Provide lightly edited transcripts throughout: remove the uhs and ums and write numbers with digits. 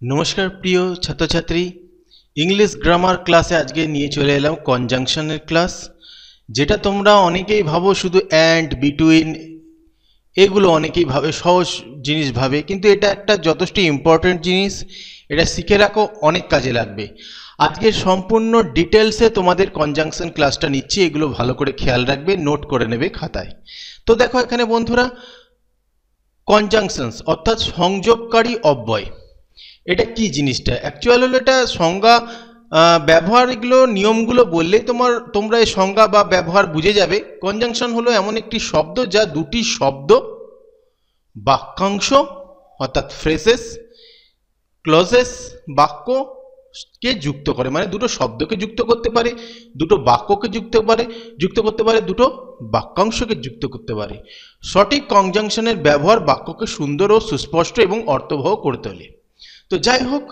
নমস্কার প্রিয় ছাত্রছাত্রী, ইংলিশ গ্রামার ক্লাসে আজকে নিয়ে চলে এলাম কনজাংশনের ক্লাস। যেটা তোমরা অনেকেই ভাবো শুধু অ্যান্ড, বিটুইন, এগুলো অনেকেই ভাবে সহজ জিনিস ভাবে, কিন্তু এটা একটা যথেষ্ট ইম্পর্টেন্ট জিনিস। এটা শিখে রাখো, অনেক কাজে লাগবে। আজকের সম্পূর্ণ ডিটেলসে তোমাদের কনজাংশন ক্লাসটা নিচ্ছি, এগুলো ভালো করে খেয়াল রাখবে, নোট করে নেবে খাতায়। তো দেখো এখানে বন্ধুরা, কনজাংশনস অর্থাৎ সংযোগকারী অব্যয়, এটা কি জিনিসটা অ্যাকচুয়াল হলো, এটা সংজ্ঞা ব্যবহার এগুলো নিয়মগুলো বললেই তোমরা এই সংজ্ঞা বা ব্যবহার বুঝে যাবে। কনজাংশন হলো এমন একটি শব্দ যা দুটি শব্দ, বাক্যাংশ অর্থাৎ ফ্রেজেস, ক্লজেস, বাক্যকে যুক্ত করে, মানে দুটো শব্দকে যুক্ত করতে পারে, দুটো বাক্যকে যুক্ত করতে পারে, দুটো বাক্যাংশকে যুক্ত করতে পারে। সঠিক কনজাংশনের ব্যবহার বাক্যকে সুন্দর ও সুস্পষ্ট এবং অর্থবহ করে তোলে। তো যাই হোক,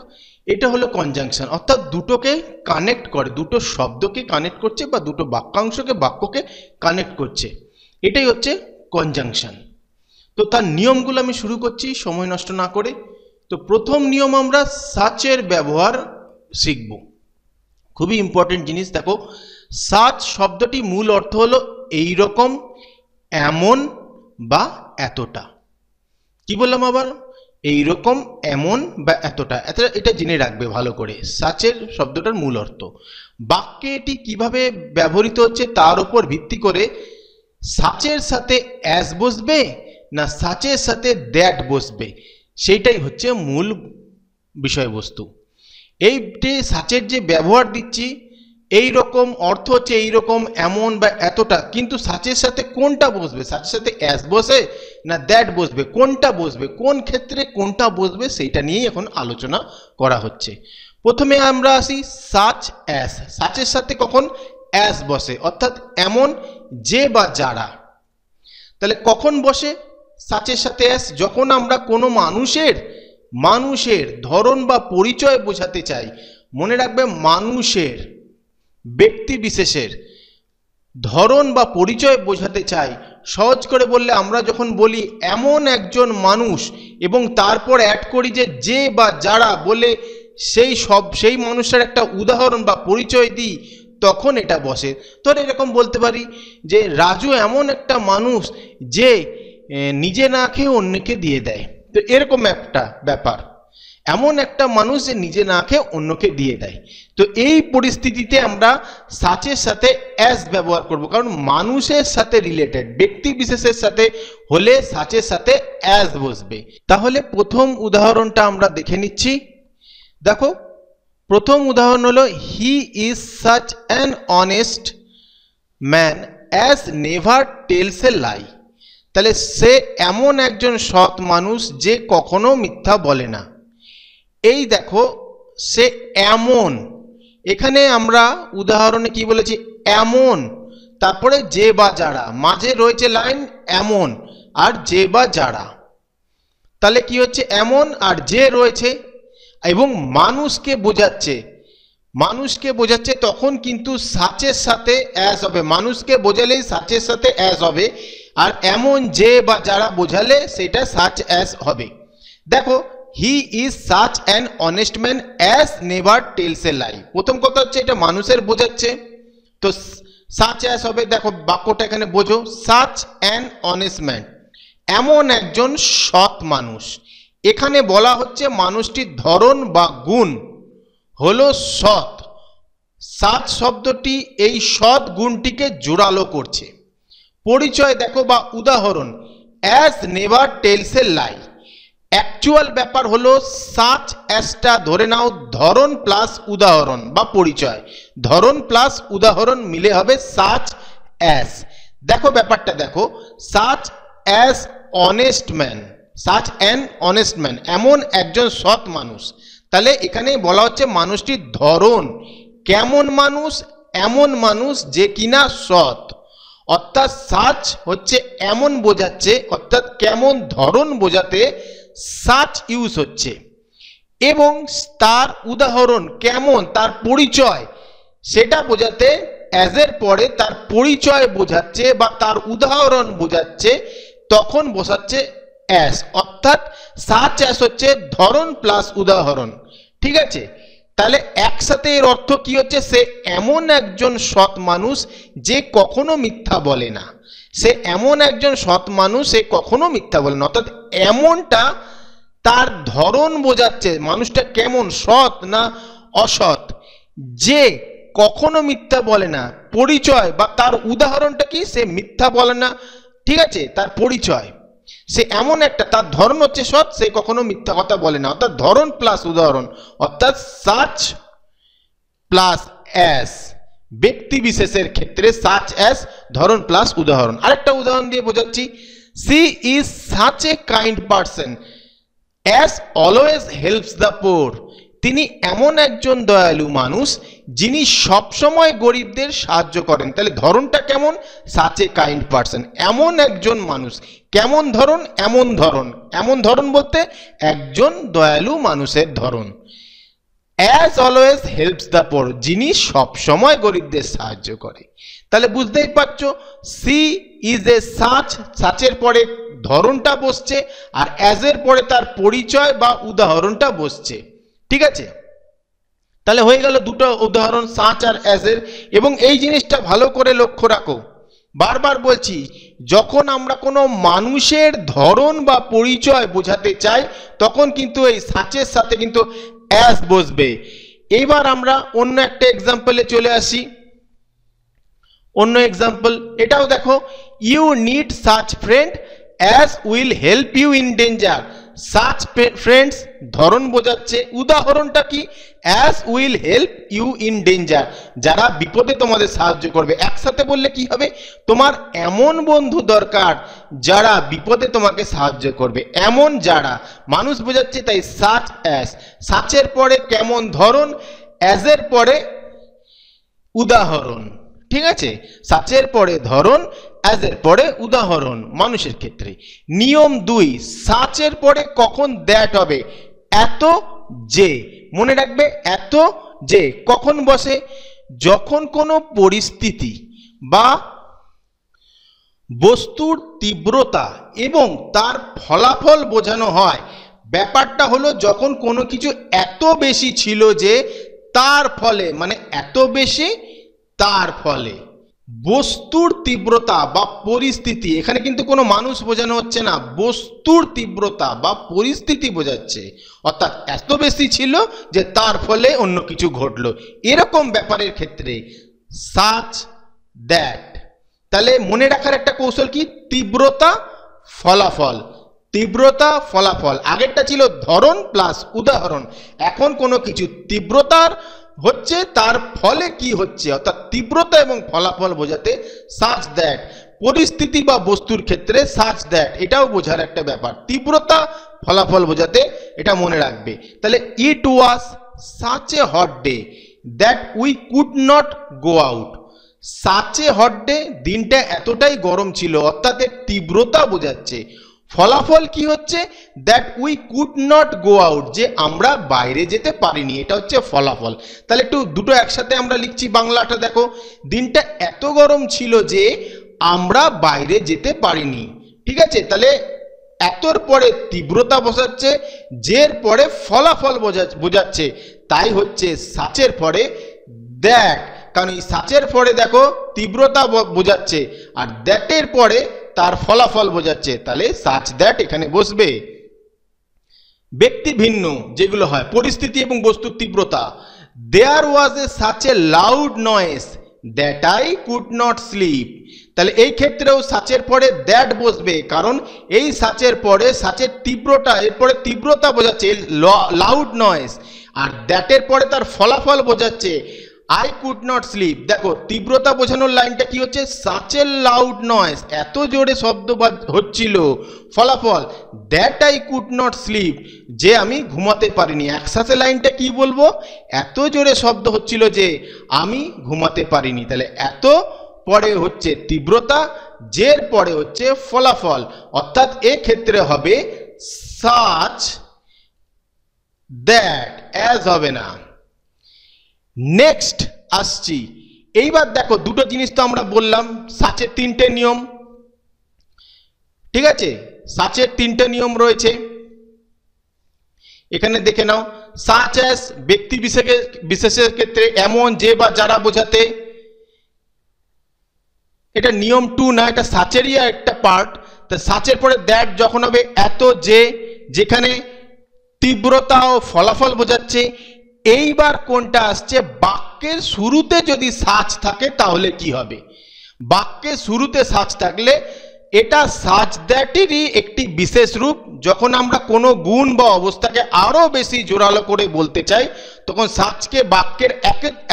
এটা হলো কনজাংশন, অর্থাৎ দুটোকে কানেক্ট করে, দুটো শব্দকে কানেক্ট করছে বা দুটো বাক্যাংশকে বাক্যকে কানেক্ট করছে, এটাই হচ্ছে কনজাংশন। তো তার নিয়মগুলো আমি শুরু করছি সময় নষ্ট না করে। তো প্রথম নিয়ম, আমরা সাচের ব্যবহার শিখব। খুবই ইম্পর্টেন্ট জিনিস। দেখো, সাচ শব্দটি মূল অর্থ হলো এই রকম, এমন বা এতটা। কি বললাম আবার? এই রকম, এমন বা এতটা, এটা জেনে রাখবে ভালো করে। সাচের শব্দটার মূল অর্থ। বাক্যে এটি কিভাবে ব্যবহৃত হচ্ছে তার উপর ভিত্তি করে সাচের সাথে অ্যাজ বসবে না সাচের সাথে দ্যাট বসবে, সেইটাই হচ্ছে মূল বিষয়বস্তু। এই যে সাচের যে ব্যবহার দিচ্ছি, এই রকম অর্থ হচ্ছে এই রকম, এমন বা এতটা, কিন্তু সাচের সাথে কোনটা বসবে? সাচের সাথে অ্যাজ বসে না দ্যাট বসবে? কোনটা বসবে, কোন ক্ষেত্রে কোনটা বসবে, সেইটা নিয়েই এখন আলোচনা করা হচ্ছে। প্রথমে আমরা আসি সাচ অ্যাজ। সাচের সাথে কখন অ্যাজ বসে, অর্থাৎ এমন, যে বা যারা। তাহলে কখন বসে সাচের সাথে অ্যাজ? যখন আমরা কোনো মানুষের ধরন বা পরিচয় বোঝাতে চাই। মনে রাখবে, মানুষের, ব্যক্তি বিশেষের ধরন বা পরিচয় বোঝাতে চাই। সহজ করে বললে, আমরা যখন বলি এমন একজন মানুষ এবং তারপর অ্যাড করি যে বা যারা বলে সেই মানুষের একটা উদাহরণ বা পরিচয় দিই, তখন এটা বসে। তোর এরকম বলতে পারি যে রাজু এমন একটা মানুষ যে নিজে না খেয়ে অন্যকে দিয়ে দেয়। তো এরকম একটা ব্যাপার, এমন একটা মানুষ যে নিজে না খেয়ে অন্যকে দিয়ে দেয়। তো এই পরিস্থিতিতে আমরা সাচের সাথে অ্যাজ ব্যবহার করব, কারণ মানুষের সাথে রিলেটেড, ব্যক্তি বিশেষের সাথে হলে সাচের সাথে অ্যাজ বসবে। তাহলে প্রথম উদাহরণটা আমরা দেখে নিচ্ছি। দেখো, প্রথম উদাহরণ হলো, he is such an honest man as never tells a lie. তাহলে সে এমন একজন সৎ মানুষ যে কখনো মিথ্যা বলে না। এই দেখো, সে এমন, এখানে আমরা উদাহরণে কি বলেছি? এমন, তারপরে যে বা যারা, মাঝে রয়েছে লাইন এমন আর যে বা যারা। তাহলে কি হচ্ছে? এমন আর যে রয়েছে এবং মানুষকে বোঝাচ্ছে, তখন কিন্তু সাচের সাথে অ্যাজ হবে। মানুষকে বোঝালেই সাচের সাথে অ্যাজ হবে, আর এমন, যে বা যারা বোঝালে সেটা সাচ অ্যাজ হবে। দেখো, he is such an honest man as never tells a lie. প্রথম কথা হচ্ছে এটা মানুষের বোঝাচ্ছে, তো সাচ অ্যাজ হবে। দেখো বাক্যটা এখানে বোঝো, সাচ অ্যান অনেস্ট ম্যান, এমন একজন সৎ মানুষ। এখানে বলা হচ্ছে মানুষটির ধরন বা গুণ হলো সৎ। সাচ শব্দটি এই সৎ গুণটিকে জোরালো করছে। পরিচয় দেখো বা উদাহরণ, as never tells a lie. Actual ব্যাপার হলো সাচ অ্যাজটা ধরে নাও ধরন প্লাস উদাহরণ বা পরিচয়, ধরন প্লাস উদাহরণ মিলে হবে সাচ অ্যাজ। দেখো ব্যাপারটা দেখো, such as honest man, such an honest man, এমন একজন সৎ মানুষ। তাহলে এখানে বলা হচ্ছে মানুষটির ধরন কেমন মানুষ? এমন মানুষ যে কিনা সৎ। অর্থাৎ সাচ হচ্ছে এমন বোঝাচ্ছে, অর্থাৎ কেমন ধরন বোঝাতে সাচ ইউজ হচ্ছে, এবং তার উদাহরণ কেমন, তার পরিচয়, সেটা বোঝাতে অ্যাজের পরে তার পরিচয় বোঝাচ্ছে বা তার উদাহরণ বোঝাচ্ছে, তখন বসাচ্ছে অ্যাজ। অর্থাৎ সাচ অ্যাস হচ্ছে ধরন প্লাস উদাহরণ। ঠিক আছে, তাহলে একসাথে এর অর্থ কি হচ্ছে? সে এমন একজন সৎ মানুষ যে কখনো মিথ্যা বলে না। সে এমন একজন সৎ মানুষ, সে কখনো মিথ্যা বলে না। অর্থাৎ এমনটা তার ধরন বোঝাচ্ছে মানুষটা কেমন, সৎ না অসৎ, যে কখনো মিথ্যা বলে না। পরিচয় বা তার উদাহরণটা কি? সে মিথ্যা বলে না। ঠিক আছে, তার পরিচয় সে এমন একটা, তার ধরন হচ্ছে সৎ, সে কখনো মিথ্যা কথা বলে না। অর্থাৎ ধরন প্লাস উদাহরণ, অর্থাৎ সাচ প্লাস অ্যাস। ব্যক্তি বিশেষের ক্ষেত্রে সাচ অ্যাস ধরন প্লাস উদাহরণ। আরেকটা উদাহরণ দিয়ে বোঝাচ্ছি, she is such a kind person as always helps the poor. তিনি এমন একজন দয়ালু মানুষ যিনি সবসময় গরিবদের সাহায্য করেন। তাহলে ধরনটা কেমন? সাচ এ কাইন্ড পারসন, এমন একজন মানুষ। কেমন ধরন? এমন ধরন। এমন ধরন বলতে একজন দয়ালু মানুষের ধরন। অ্যাজ অলওয়েজ হেল্পস দ্য পোর, যিনি সবসময় গরিবদের সাহায্য করে। তাহলে বুঝতেই পারছো, সি ইজ এ সাচ, সাচের পরে ধরনটা বসছে, আর অ্যাজ এর পরে তার পরিচয় বা উদাহরণটা বসছে। ঠিক আছে, তাহলে হয়ে গেল দুটো উদাহরণ, সাচ আর অ্যাজ এর। এবং এই জিনিসটা ভালো করে লক্ষ্য রাখো, বারবার বলছি, যখন আমরা কোনো মানুষের ধরন বা পরিচয় বোঝাতে চাই তখন কিন্তু এই সাচের সাথে কিন্তু অ্যাজ বসবে। এবার আমরা অন্য একটা এক্সাম্পলে চলে আসি। অন্য এক্সাম্পল এটাও দেখো, you need such friend as will help you in danger. Such friends ধরন বোঝাচ্ছে, উদাহরণটা কি? As will help you in danger, যারা বিপদে তোমাদের সাহায্য করবে। একসাথে বললে কি হবে? তোমার এমন বন্ধু দরকার যারা বিপদে তোমাকে সাহায্য করবে। এমন যারা মানুষ বোঝাচ্ছে, তাই সাচ অ্যাজ। সাচের পরে কেমন ধরন, অ্যাজ এর পরে উদাহরণ। ঠিক আছে, সাচের পরে ধরন, অ্যাজ এর পরে উদাহরণ মানুষের ক্ষেত্রে। নিয়ম 2, সাচের পরে কখন দ্যাট হবে? এত যে। মনে রাখবে, এত যে কখন বসে? যখন কোনো পরিস্থিতি বা বস্তুর তীব্রতা এবং তার ফলাফল বোঝানো হয়। ব্যাপারটা হলো, যখন কোনো কিছু এত বেশি ছিল যে তার ফলে, মানে এত বেশি তার ফলে বস্তুর তীব্রতা বা পরিস্থিতি, এখানে কিন্তু কোনো মানুষ বোঝানো হচ্ছে না, বস্তুর তীব্রতা বা পরিস্থিতি বোঝাচ্ছে। অর্থাৎ এত বেশি ছিল যে তার ফলে অন্য কিছু ঘটলো, এরকম ব্যাপারের ক্ষেত্রে সাচ দ্যাট। তাহলে মনে রাখার একটা কৌশল কি? তীব্রতা ফলাফল, তীব্রতা ফলাফল। আগেরটা ছিল ধরন প্লাস উদাহরণ, এখন কোনো কিছু তীব্রতার হচ্ছে, তার ফলে কি হচ্ছে, অর্থাৎ তীব্রতা এবং ফলাফল বোঝাতে সাচ দ্যাট। পরিস্থিতি বা বস্তুর ক্ষেত্রে সাচ দ্যাট, এটাও বোঝার একটা ব্যাপার। তীব্রতা ফলাফল বোঝাতে এটা মনে রাখবে। তাহলে it was such a hot day that we could not go out. Such a hot day, দিনটা এতটাই গরম ছিল, অর্থাৎ এর তীব্রতা বোঝাচ্ছে। ফলাফল কি হচ্ছে? That we could not go out, যে আমরা বাইরে যেতে পারিনি, এটা হচ্ছে ফলাফল। তাহলে একটু দুটো একসাথে আমরা লিখছি, বাংলাটা দেখো, দিনটা এত গরম ছিল যে আমরা বাইরে যেতে পারিনি। ঠিক আছে, তাহলে এতর পরে তীব্রতা বোঝাচ্ছে, যের পরে ফলাফল বোঝাচ্ছে, তাই হচ্ছে সাচের পরে দ্যাট। কারণ এই সাচের পরে দেখো তীব্রতা বোঝাচ্ছে, আর দ্যাটের পরে তার ফলাফল বোঝাচ্ছে, তাহলে সাচ দ্যাট এখানে বসবে। ব্যক্তি ভিন্ন যেগুলো হয়, পরিস্থিতি এবং বস্তুর তীব্রতা। There was a such a loud noise that I could not sleep. তাহলে এই ক্ষেত্রেও সাচের পরে দ্যাট বসবে, কারণ এই সাচের পরে সাচের তীব্রতা, এরপরে তীব্রতা বোঝাচ্ছে লাউড নয়েজ, আর দ্যাটের পরে তার ফলাফল বোঝাচ্ছে আই কুড নট স্লিপ। দেখো তীব্রতা বোঝানোর লাইনটা কি হচ্ছে? সাচের লাউড নয়েজ, এত জোরে শব্দ হচ্ছিল। ফলাফল that I could not slip, যে আমি ঘুমাতে পারিনি। একসাথে লাইনটা কি বলবো? এত জোরে শব্দ হচ্ছিল যে আমি ঘুমাতে পারিনি। তাহলে এত পরে হচ্ছে তীব্রতা, যের পরে হচ্ছে ফলাফল, অর্থাৎ এক্ষেত্রে হবে সাচ দ্যাট, অ্যাজ হবে না। নেক্সট আসছি, এইবার দেখো দুটো জিনিস তো আমরা বললাম, সাচের তিনটে নিয়ম। ঠিক আছে, সাচের তিনটে নিয়ম রয়েছে। এখানে দেখে নাও, সাচ অ্যাজ ব্যক্তি বিশেষের ক্ষেত্রে এমন যে বা যারা বোঝাতে, এটা নিয়ম 2 না, এটা সাচেরই একটা পার্ট। তা সাচের পরে দ্যাট যখন হবে এত যে, যেখানে তীব্রতা ও ফলাফল বোঝাচ্ছে। এইবার কোনটা আসছে, বাক্যের শুরুতে যদি সাচ থাকে তাহলে কি হবে? বাক্যের শুরুতে সাচ থাকলে এটা সাচ দ্যাটেরই একটি বিশেষ রূপ। যখন আমরা কোনো গুণ বা অবস্থাকে আরো বেশি জোরালো করে বলতে চাই তখন সাচকে বাক্যের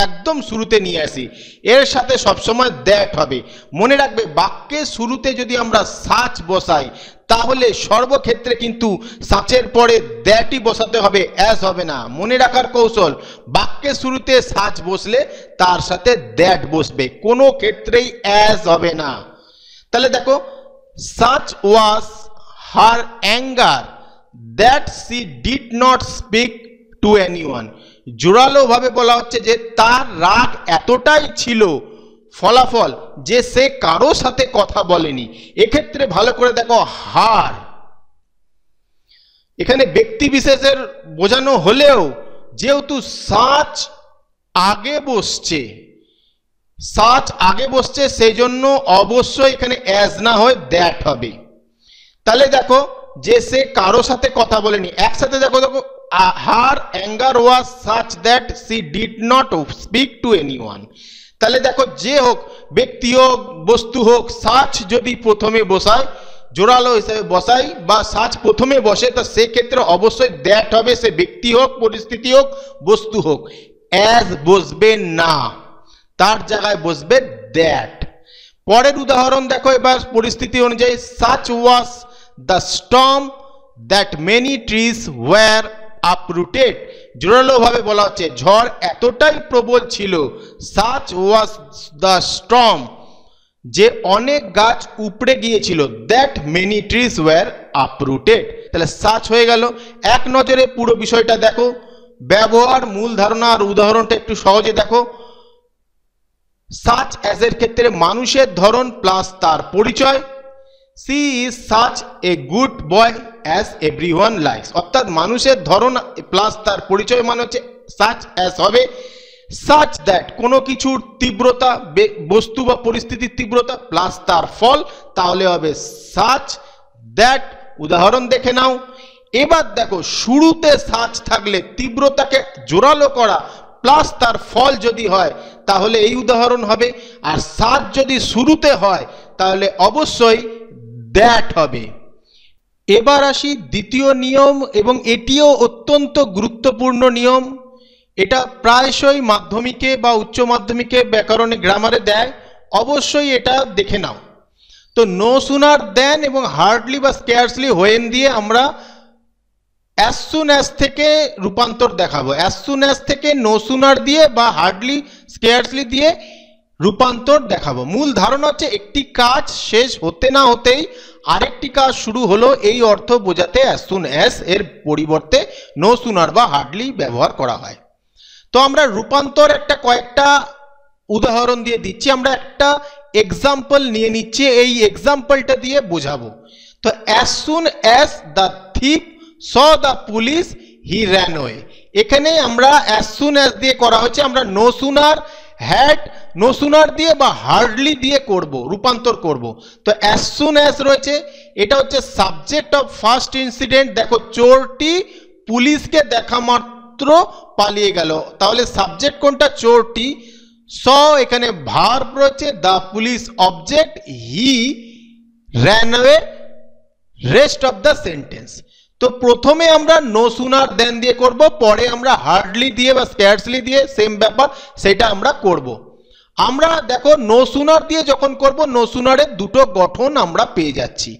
একদম শুরুতে নিয়ে আসি, এর সাথে সবসময় দ্যাট হবে। মনে রাখবে, বাক্যের শুরুতে যদি আমরা সাচ বসাই তাহলে সর্বক্ষেত্রে কিন্তু সাচের পরে দ্যাটই বসাতে হবে, অ্যাস হবে না। মনে রাখার কৌশল, বাক্যের শুরুতে সাচ বসলে তার সাথে দ্যাট বসবে, কোনো ক্ষেত্রেই অ্যাস হবে না। তাহলে দেখো, such was her anger that she did not speak to anyone। জোরালো ভাবে বলা হচ্ছে যে তার রাগ এতটাই ছিল, ফলাফল যে সে কারো সাথে কথা বলেনি। এক্ষেত্রে ভালো করে দেখো, হার এখানে ব্যক্তি বিশেষের বোঝানো হলেও যেহেতু সাচ আগে বসছে, সাচ আগে বসছে, সেই জন্য অবশ্যই এখানে অ্যাজ না হয় দ্যাট হবে। তাহলে দেখো, যে সে কারো সাথে কথা বলেনি, একসাথে দেখো, হার anger was such that C did not speak to anyone. তাহলে দেখো, যে হোক, ব্যক্তি হোক বস্তু হোক, সাচ যদি প্রথমে বসায়, জোরালো হিসেবে বসাই বা সাচ প্রথমে বসে, তা সেক্ষেত্রে অবশ্যই দ্যাট হবে, সে ব্যক্তি হোক, পরিস্থিতি হোক, বস্তু হোক। অ্যাজ বসবে না, তার জায়গায় বসবে দ্যাট। পরের উদাহরণ দেখো এবার পরিস্থিতি অনুযায়ী, such was the storm that many trees were uprooted. জোরালো ভাবে বলা হচ্ছে ঝড় এতটাই প্রবল ছিল, সাচ ওয়াজ দ্য স্টর্ম, যে অনেক গাছ উপড়ে গিয়েছিল, that many trees were uprooted. তাহলে সাচ হয়ে গেল। এক নজরে পুরো বিষয়টা দেখো, ব্যবহার, মূল ধারণা আর উদাহরণটা একটু সহজে দেখো। সাচ অ্যাজ এর ক্ষেত্রে মানুষের ধরন প্লাস তার পরিচয়। She is such a good boy as everyone likes, অর্থাৎ মানুষের ধরন প্লাস তার পরিচয় মানে হচ্ছে সাচ অ্যাজ হবে। সাচ দ্যাট কোনো কিছুর তীব্রতা, বস্তু বা পরিস্থিতির তীব্রতা প্লাস তার ফল, তাহলে হবে সাচ দ্যাট। উদাহরণ দেখে নাও। এবার দেখো, শুরুতে সাচ থাকলে তীব্রতাকে জোরালো করা প্লাস তার ফল যদি হয় তাহলে এই উদাহরণ হবে। আর সাচ যদি শুরুতে হয় তাহলে অবশ্যই দ্যাট হবে। এবার আসি দ্বিতীয় নিয়ম, এবং এটিও অত্যন্ত গুরুত্বপূর্ণ নিয়ম। এটা প্রায়শই মাধ্যমিকে বা উচ্চ মাধ্যমিকে ব্যাকরণে গ্রামারে দেয়, অবশ্যই এটা দেখে নাও। তো নো সুনার দেন এবং হার্ডলি বা স্কেয়ারসলি হোয়েন দিয়ে আমরা অ্যাজ সুন অ্যাজ থেকে রূপান্তর দেখাবো। অ্যাজ সুন অ্যাজ থেকে নো সুনার দিয়ে বা হার্ডলি স্কেয়ারসলি দিয়ে রূপান্তর দেখাবো। মূল ধারণা হচ্ছে একটি কাজ শেষ হতে না হতেই আরেকটি কাজ শুরু হলো, এই অর্থ বোঝাতে অ্যাজ সুন অ্যাজ এর পরিবর্তে নো সুনার বা হার্ডলি ব্যবহার করা হয়। তো আমরা রূপান্তর একটা কয়েকটা উদাহরণ দিয়ে দিচ্ছি, আমরা একটা এক্সাম্পল নিয়ে নিচ্ছি, এই এক্সাম্পলটা দিয়ে বোঝাবো। তো as soon as the thief saw the police he ran away, এখানে আমরা as soon as দিয়ে করা হচ্ছে, আমরা no sooner had, no sooner দিয়ে বা hardly দিয়ে করব, রূপান্তর করব। তো as soon as রয়েছে, এটা হচ্ছে সাবজেক্ট অফ ফার্স্ট ইনসিডেন্ট। দেখো, চোরটি পুলিশকে দেখা মাত্র পালিয়ে গেল, তাহলে সাবজেক্ট কোনটা? চোরটি। saw এখানে ভার্ব রয়েছে, the police object, he ran away rest of the sentence. তো প্রথমে আমরা নো সুনার দেন দিয়ে করব, পরে আমরা হার্ডলি দিয়ে বা স্ক্যারসলি দিয়ে সেম ব্যাপার, সেটা আমরা করব। আমরা দেখো, নো সুনার দিয়ে যখন করব, নো সুনারের দুটো গঠন আমরা পেয়ে যাচ্ছি।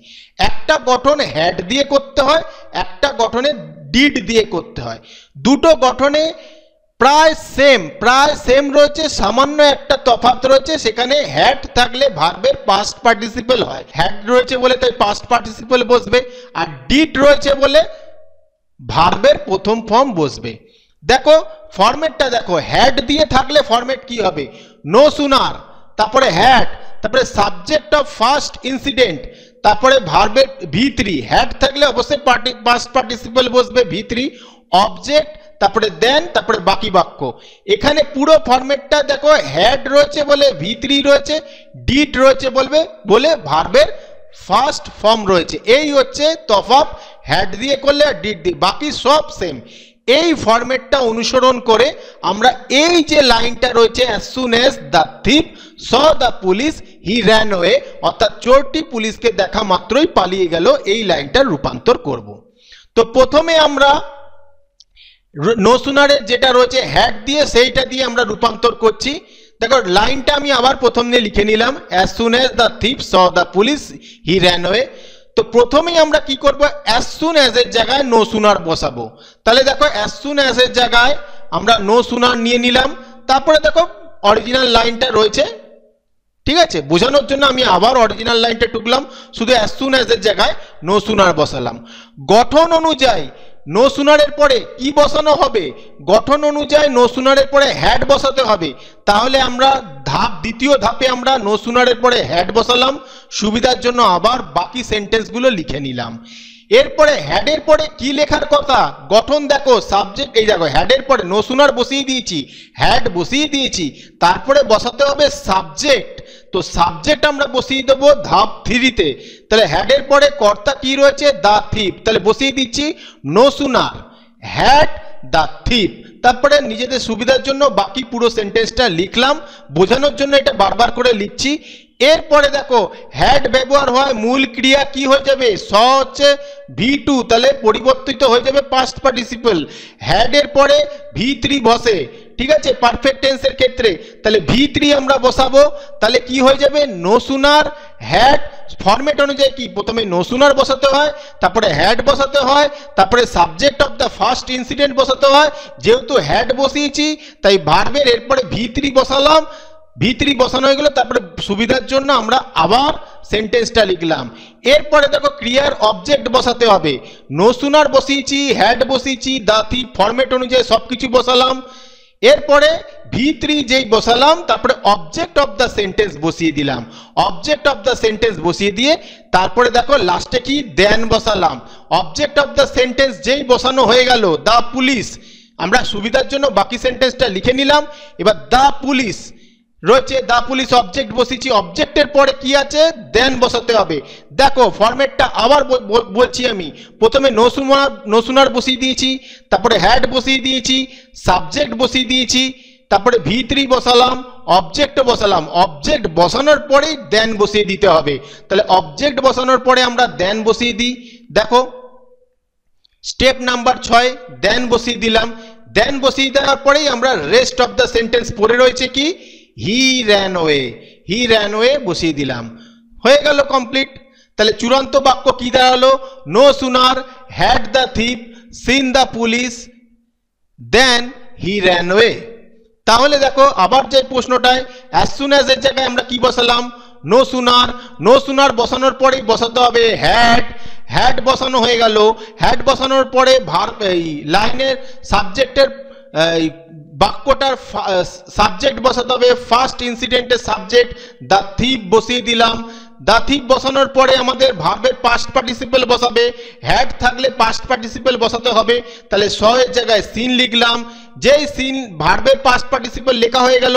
একটা গঠন হ্যাড দিয়ে করতে হয়, একটা গঠনে ডিড দিয়ে করতে হয়। দুটো গঠনে প্রায় সেম রয়েছে, সামান্য একটা তফাৎ রয়েছে। সেখানে হ্যাড থাকলে ভার্বের পাস্ট পার্টিসিপল হয়, হ্যাড রয়েছে বলে তাই পাস্ট পার্টিসিপল বসবে, আর ডিড রয়েছে বলে ভার্বের প্রথম ফর্ম বসবে। দেখো ফরম্যাটটা দেখো, হ্যাড দিয়ে থাকলে ফরম্যাট কি হবে? নো সুনার, তারপরে হ্যাড, তারপরে সাবজেক্ট অফ ফার্স্ট ইনসিডেন্ট, তারপরে ভার্বের V3। হ্যাড থাকলে অবশ্যই পাস্ট পার্টিসিপল বসবে V3, অবজেক্ট, তারপরে দেন, তারপরে বাকি বাক্য। এখানে পুরো ফরম্যাটটা দেখো, হ্যাড রয়েছে বলে V3 রয়েছে, ডিড রয়েছে বলে ভার্বের ফার্স্ট ফর্ম রয়েছে। এই হচ্ছে তফাৎ, হ্যাড দিয়ে করলে আর ডিড দিয়ে, বাকি সব সেম। এই ফরম্যাটটা অনুসরণ করে আমরা এই যে লাইনটা রয়েছে, as soon as the thief saw the police he ran away, অর্থাৎ চোরটি পুলিশকে দেখা মাত্রই পালিয়ে গেল, এই লাইনটার রূপান্তর করব। তো প্রথমে আমরা নো সুনারের যেটা রয়েছে হ্যাড দিয়ে, সেইটা দিয়ে আমরা রূপান্তর করছি। দেখো লাইনটা আমি আবার প্রথম দিয়ে লিখে নিলাম, as soon as the thief saw the police he ran way. তো প্রথমেই আমরা কি করব, অ্যাজ সুন অ্যাজ এর জায়গায় নো সুনার বসাবো। তাহলে দেখো অ্যাজ সুন অ্যাজ এর জায়গায় আমরা নো সুনার নিয়ে নিলাম। তারপরে দেখো অরিজিনাল লাইনটা রয়েছে, ঠিক আছে, বোঝানোর জন্য আমি আবার অরিজিনাল লাইনটা টুকলাম, শুধু অ্যাজ সুন অ্যাজ এর জায়গায় নো সুনার বসালাম। গঠন অনুযায়ী নো সুনারের পরে কি বসানো হবে, গঠন অনুযায়ী নো সুনারের পরে হ্যাড বসাতে হবে। তাহলে আমরা দ্বিতীয় ধাপে আমরা নো সুনারের পরে হ্যাড বসালাম, সুবিধার জন্য আবার বাকি সেন্টেন্সগুলো লিখে নিলাম। এরপরে হ্যাডের পরে কি লেখার কথা, গঠন দেখো, সাবজেক্ট, এই দেখো হ্যাডের পরে নো সুনার বসিয়ে দিয়েছি, হ্যাড বসিয়ে দিয়েছি, তারপরে বসাতে হবে সাবজেক্ট। তো সাবজেক্ট আমরা বসিয়ে দেবো ধাপ 3-তে। তাহলে হ্যাডের পরে কর্তা কি রয়েছে, দ্য থিফ, তাহলে বসিয়ে দিচ্ছি no sooner had the thief. তারপরে নিজেদের সুবিধার জন্য বাকি পুরো সেন্টেন্সটা লিখলাম, বোঝানোর জন্য এটা বারবার করে লিখছি। এরপরে দেখো হ্যাড ব্যবহার হয়, মূল ক্রিয়া কি হয়ে যাবে, স হচ্ছে V2, তাহলে পরিবর্তিত হয়ে যাবে পাস্ট পার্টিসিপল। হ্যাডের পরে V3 বসে, ঠিক আছে, পারফেক্ট টেন্সের ক্ষেত্রে। তাহলে V3 আমরা বসাবো, তাহলে কি হয়ে যাবে, নো সুনার হ্যাড। ফরম্যাট অনুযায়ী কি, প্রথমে নো সুনার বসাতে হয়, তারপরে হ্যাড বসাতে হয়, তারপরে subject of the first incident বসাতে হয়। যেহেতু হ্যাড বসিয়েছি তাই ভার্বের এরপরে V3 বসালাম, V3 বসানো হয়ে গেল। তারপরে সুবিধার জন্য আমরা আবার সেন্টেন্সটা লিখলাম। এরপরে দেখো ক্রিয়ার অবজেক্ট বসাতে হবে, নো সুনার বসিয়েছি, হ্যাড বসিয়েছি, দ্য থিফ, ফরম্যাট অনুযায়ী সবকিছু বসালাম। এরপরে V3 যেই বসালাম, তারপরে অবজেক্ট অফ দ্য সেন্টেন্স বসিয়ে দিলাম, অবজেক্ট অফ দ্য সেন্টেন্স বসিয়ে দিয়ে তারপরে দেখো লাস্টে কি দেন বসালাম। অবজেক্ট অফ দ্য সেন্টেন্স যেই বসানো হয়ে গেল, দ্য পুলিশ, আমরা সুবিধার জন্য বাকি সেন্টেন্সটা লিখে নিলাম। এবার দ্য পুলিশ রয়েছে, দ্য পুলিশ অবজেক্ট বসিয়েছি, অবজেক্টের পরে কি আছে, দেন বসাতে হবে। দেখো ফরম্যাটটা আবার বলছি আমি, প্রথমে নো সুনার বসিয়ে দিয়েছি, তারপরে হ্যাড বসিয়ে দিয়েছি, সাবজেক্ট বসিয়ে দিয়েছি, তারপরে V3 বসালাম, অবজেক্ট বসালাম। অবজেক্ট বসানোর পরেই দেন বসিয়ে দিতে হবে। তাহলে অবজেক্ট বসানোর পরে আমরা দেন বসিয়ে দিই। দেখো স্টেপ নাম্বার 6, দেন বসিয়ে দিলাম। দেন বসিয়ে দেওয়ার পরেই আমরা রেস্ট অফ দ্য সেন্টেন্স পড়ে রয়েছে কি, হি র্যান ওয়ে, হি র্যান ওয়ে বসিয়ে দিলাম, হয়ে গেল কমপ্লিট। তাহলে চূড়ান্ত বাক্য কি দাঁড়ালো, no sooner had the thief seen the police then he ran away. তাহলে দেখো আবার যে প্রশ্নটায় অ্যাজ সুন অ্যাজ এর জায়গায় আমরা কি বসালাম, নো সুনার। নো সুনার বসানোর পরেই বসাতে হবে হ্যাড, হ্যাড বসানো হয়ে গেল। হ্যাড বসানোর পরে ভার্ব, এই লাইনের সাবজেক্টের বাক্যটার সাবজেক্ট বসাতে হবে, ফার্স্ট ইনসিডেন্টের সাবজেক্ট দ্য থিফ বসিয়ে দিলাম। দ্য থিফ বসানোর পরে আমাদের ভার্বের পাস্ট পার্টিসিপল বসাবে, হ্যাড থাকলে পাস্ট পার্টিসিপল বসাতে হবে। তাহলে স এর জায়গায় সিন লিখলাম, যেই সিন ভার্বের পাস্ট পার্টিসিপল লেখা হয়ে গেল,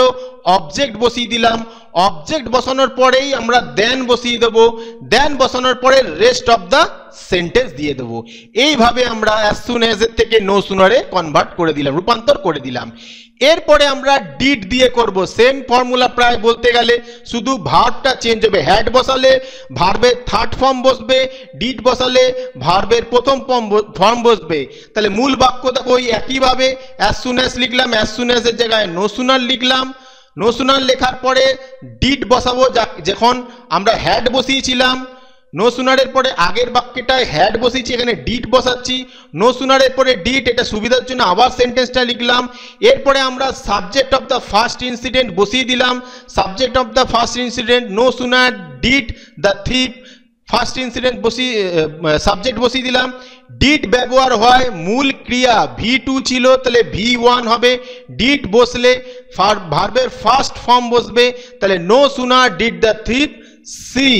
অবজেক্ট বসিয়ে দিলাম। অবজেক্ট বসানোর পরেই আমরা দেন বসিয়ে দেবো, দেন বসানোর পরে রেস্ট অফ দ্য সেন্টেন্স দিয়ে দেবো। এইভাবে আমরা অ্যাজ সুন অ্যাজ এর থেকে নো সুনারে কনভার্ট করে দিলাম, রূপান্তর করে দিলাম। এরপরে আমরা ডিড দিয়ে করব, সেম ফর্মুলা প্রায় বলতে গেলে, শুধু ভার্বটা চেঞ্জ হবে। হ্যাড বসালে ভার্বের থার্ড ফর্ম বসবে, ডিড বসালে ভার্বের প্রথম ফর্ম বসবে। তাহলে মূল বাক্য দেখো ওই একইভাবে অ্যাজ সুন অ্যাজ লিখলাম, অ্যাজ সুন অ্যাজ এর জায়গায় নো সুনার লিখলাম। নো সুনার লেখার পরে ডিড বসাবো, যখন আমরা হ্যাড বসিয়েছিলাম। নো সুনারের পরে আগের বাক্যটায় হ্যাড বসিয়েছি, এখানে ডিড বসাচ্ছি। নো সুনারের পরে ডিড, এটা সুবিধার জন্য আবার সেন্টেন্সটা লিখলাম। এরপরে আমরা subject of the first incident বসিয়ে দিলাম, subject of the first incident no sooner did the thief, first incident বসিয়ে সাবজেক্ট বসিয়ে দিলাম। ডিড ব্যবহার হয়, মূল ক্রিয়া V2 ছিল, তাহলে V1 হবে। ডিড বসলে ভার্বের ফার্স্ট ফর্ম বসবে, তাহলে no sooner did the thief see.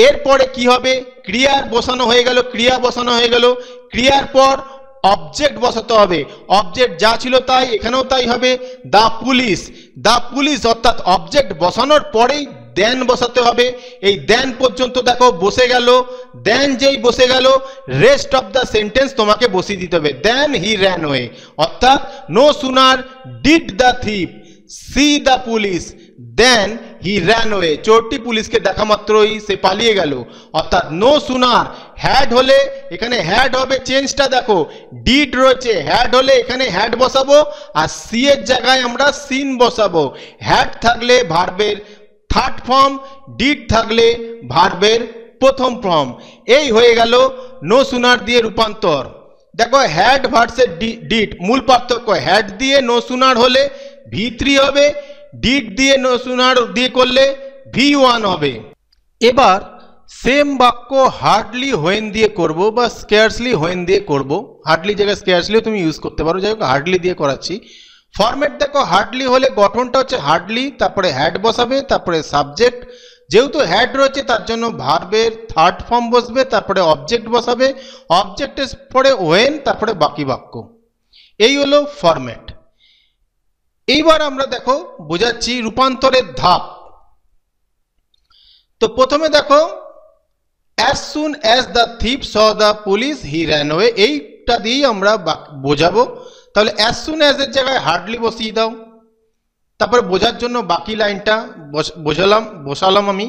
এরপরে কি হবে, ক্রিয়ার বসানো হয়ে গেল, ক্রিয়া বসানো হয়ে গেল। ক্রিয়ার পর অবজেক্ট বসাতে হবে। অবজেক্ট যা ছিল তাই এখানেও তাই হবে। দ্য পুলিশ, দ্য পুলিশ অর্থাৎ অবজেক্ট বসানোর পরেই দেন বসাতে হবে। এই দেন পর্যন্ত দেখো বসে গেল। দেন যেই বসে গেল রেস্ট অফ দ্য সেন্টেন্স তোমাকে বসিয়ে দিতে হবে। দেন হি র্যান ওয়ে অর্থাৎ no sooner did the thief see the police then he ran away, চোরটি পুলিশকে দেখা মাত্রই সে পালিয়ে গেল। অর্থাৎ নো সুনার, হ্যাড হলে এখানে হ্যাড হবে, চেঞ্জটা দেখো ডিড রয়েছে, হ্যাড হলে এখানে হ্যাড বসাবো আর সি এর জায়গায় আমরা সিন বসাবো। হ্যাড থাকলে ভার্বের থার্ড ফর্ম, ডিড থাকলে ভার্বের প্রথম ফর্ম। এই হয়ে গেল নো সুনার দিয়ে রূপান্তর। দেখো হ্যাড ভার্সেস ডিড মূল পার্থক্য, হ্যাড দিয়ে নো সুনার হলে V3 হবে, ডিড দিয়ে নো সুনার দিয়ে করলে V1 হবে। এবার সেম বাক্য হার্ডলি হোয়েন দিয়ে করব বা স্কেয়ারসলি হোয়েন দিয়ে করব। হার্ডলি জায়গায় স্কেয়ারসলিও তুমি ইউজ করতে পারো, যাই হোক হার্ডলি দিয়ে করাচ্ছি। ফরম্যাট দেখো হার্ডলি হলে গঠনটা হচ্ছে হার্ডলি, তারপরে হ্যাড বসাবে, তারপরে সাবজেক্ট, যেহেতু হ্যাড রয়েছে তার জন্য ভার্বের থার্ড ফর্ম বসবে, তারপরে অবজেক্ট বসাবে, অবজেক্টের পরে ওয়েন, তারপরে বাকি বাক্য। এই হলো ফরম্যাট। এইবার আমরা দেখো বোঝাচ্ছি রূপান্তরের ধাপ। তো প্রথমে দেখো as soon as the thief saw the police he ran away, এইটা দিয়েই আমরা বোঝাবো। তাহলে as soon as এর জায়গায় হার্ডলি বসিয়ে দাও, তারপরে বোঝার জন্য বাকি লাইনটা বসালাম আমি।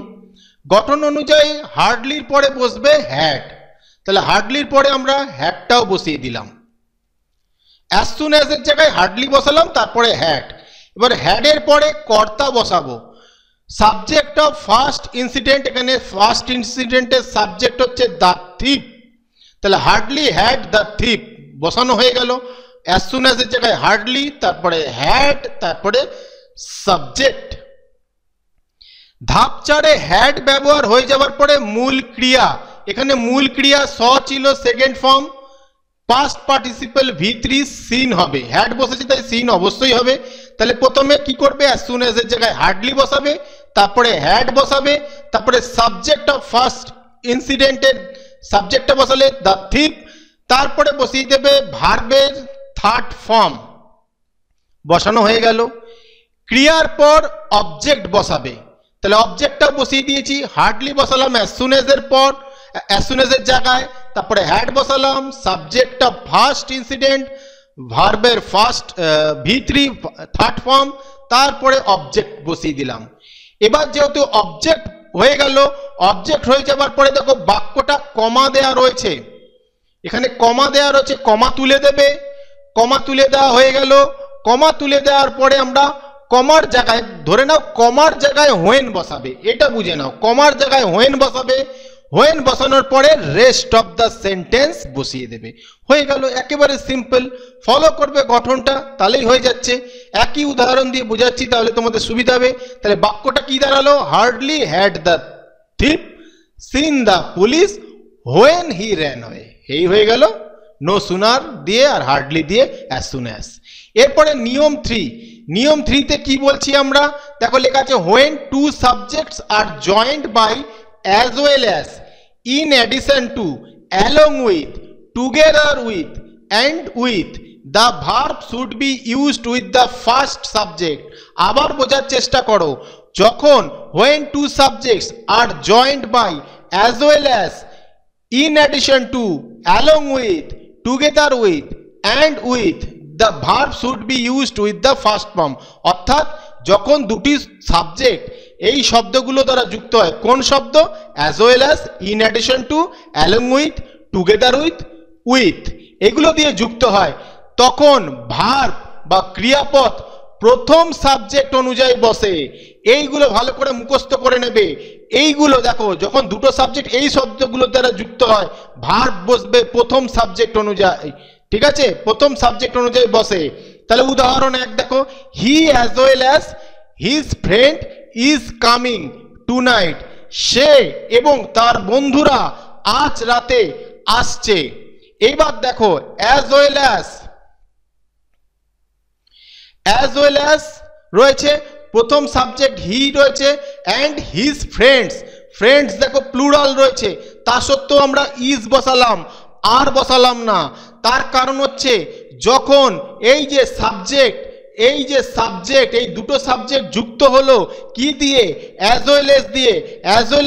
গঠন অনুযায়ী হার্ডলির পরে বসবে হ্যাড, তাহলে হার্ডলির পরে আমরা হ্যাডটাও বসিয়ে দিলাম। as soon as এর জায়গায় হার্ডলি বসালাম, তারপরে হ্যাড। এবার হ্যাডের পরে কর্তা বসাবো। সাবজেক্ট অফ ফার্স্ট ইনসিডেন্ট, এখানে ফার্স্ট ইনসিডেন্টের সাবজেক্ট হচ্ছে দ্য থিপ, তাহলে হার্ডলি হ্যাড দ্য থিপ বসানো হয়ে গেল। as soon as এর জায়গায় হার্ডলি, তারপরে হ্যাড, তারপরে সাবজেক্ট। ধাপ 4-এ হ্যাড ব্যবহার হয়ে যাওয়ার পরে মূল ক্রিয়া, এখানে মূল ক্রিয়া স ছিল second form, past participle V3 seen হবে, হ্যাড বসেছে তাই সিন অবশ্যই হবে। তাহলে প্রথমে কি করবে, as soon as এর জায়গায় হার্ডলি বসাবে, তারপরে হ্যাড বসাবে, তারপরে সাবজেক্ট অফ ফার্স্ট ইনসিডেন্টের সাবজেক্টটা বসালে দ্য থিপ, তারপরে বসিয়ে দেবে ভার্বের থার্ড ফর্ম, বসানো হয়ে গেল। ক্রিয়ার পর অবজেক্ট বসাবে, তাহলে অবজেক্টটা বসিয়ে দিয়েছি, হার্ডলি বসালাম as soon as এর পর, as soon as এর জায়গায়, তারপরে হ্যাড বসালাম, সাবজেক্টটা ফার্স্ট ইনসিডেন্ট, ভার্বের ফার্স্ট V3 থার্ড ফর্ম, তারপরে অবজেক্ট বসিয়ে দিলাম। এবার যেহেতু অবজেক্ট হয়ে গেল, অবজেক্ট হয়ে যাবার পরে দেখো বাক্যটা কমা দেয়া রয়েছে, এখানে কমা দেয়া রয়েছে, কমা তুলে দেবে। কমা তুলে দেওয়া হয়ে গেল। কমা তুলে দেওয়ার পরে আমরা কমার জায়গায়, ধরে নাও কমার জায়গায় হোয়েন বসাবে, এটা বুঝে নাও, কমার জায়গায় হোয়েন বসাবে। হোয়েন বসানোর পরে রেস্ট অফ দ্য সেন্টেন্স বসিয়ে দেবে, হয়ে গেল। একেবারে সিম্পল, ফলো করবে গঠনটা, তাহলেই হয়ে যাচ্ছে। একই উদাহরণ দিয়ে বোঝাচ্ছি তাহলে তোমাদের সুবিধা হবে। তাহলে বাক্যটা কি দাঁড়ালো, hardly had the thief scene the police when he ran way. এই হয়ে গেল নো সুনার দিয়ে আর হার্ডলি দিয়ে as soon as। এরপরে নিয়ম 3, নিয়ম 3-তে কি বলছি আমরা, দেখো লেখা আছে when two subjects are joined by as well as, in addition to, along with, together with, and with, the verb should be used with the first subject। আবার বোঝার চেষ্টা করো, যখন when two subjects are joined by as well as, in addition to, along with, together with, and with, the verb should be used with the first form। অর্থাৎ যখন দুটি subject এই শব্দগুলো দ্বারা যুক্ত হয়, কোন শব্দ, as well as, in addition to, along with, together with, with, এগুলো দিয়ে যুক্ত হয়, তখন ভার্ব বা ক্রিয়াপদ প্রথম সাবজেক্ট অনুযায়ী বসে। এইগুলো ভালো করে মুখস্থ করে নেবে। এইগুলো দেখো যখন দুটো সাবজেক্ট এই শব্দগুলোর দ্বারা যুক্ত হয়, ভার্ব বসবে প্রথম সাবজেক্ট অনুযায়ী, ঠিক আছে, প্রথম সাবজেক্ট অনুযায়ী বসে। তাহলে উদাহরণ 1 দেখো, হি as well as his friend is coming tonight, সে এবং তার বন্ধুরা আজ রাতে আসছে। এবার দেখো as well as রয়েছে, প্রথম সাবজেক্ট হি রয়েছে, and his friends, ফ্রেন্ডস দেখো প্লুরাল রয়েছে, তা সত্ত্বেও আমরা ইজ বসালাম, আর বসালাম না। তার কারণ হচ্ছে যখন এই যে সাবজেক্ট এই দুটো সাবজেক্ট যুক্ত হলো কি দিয়ে, অ্যাজ ওয়েল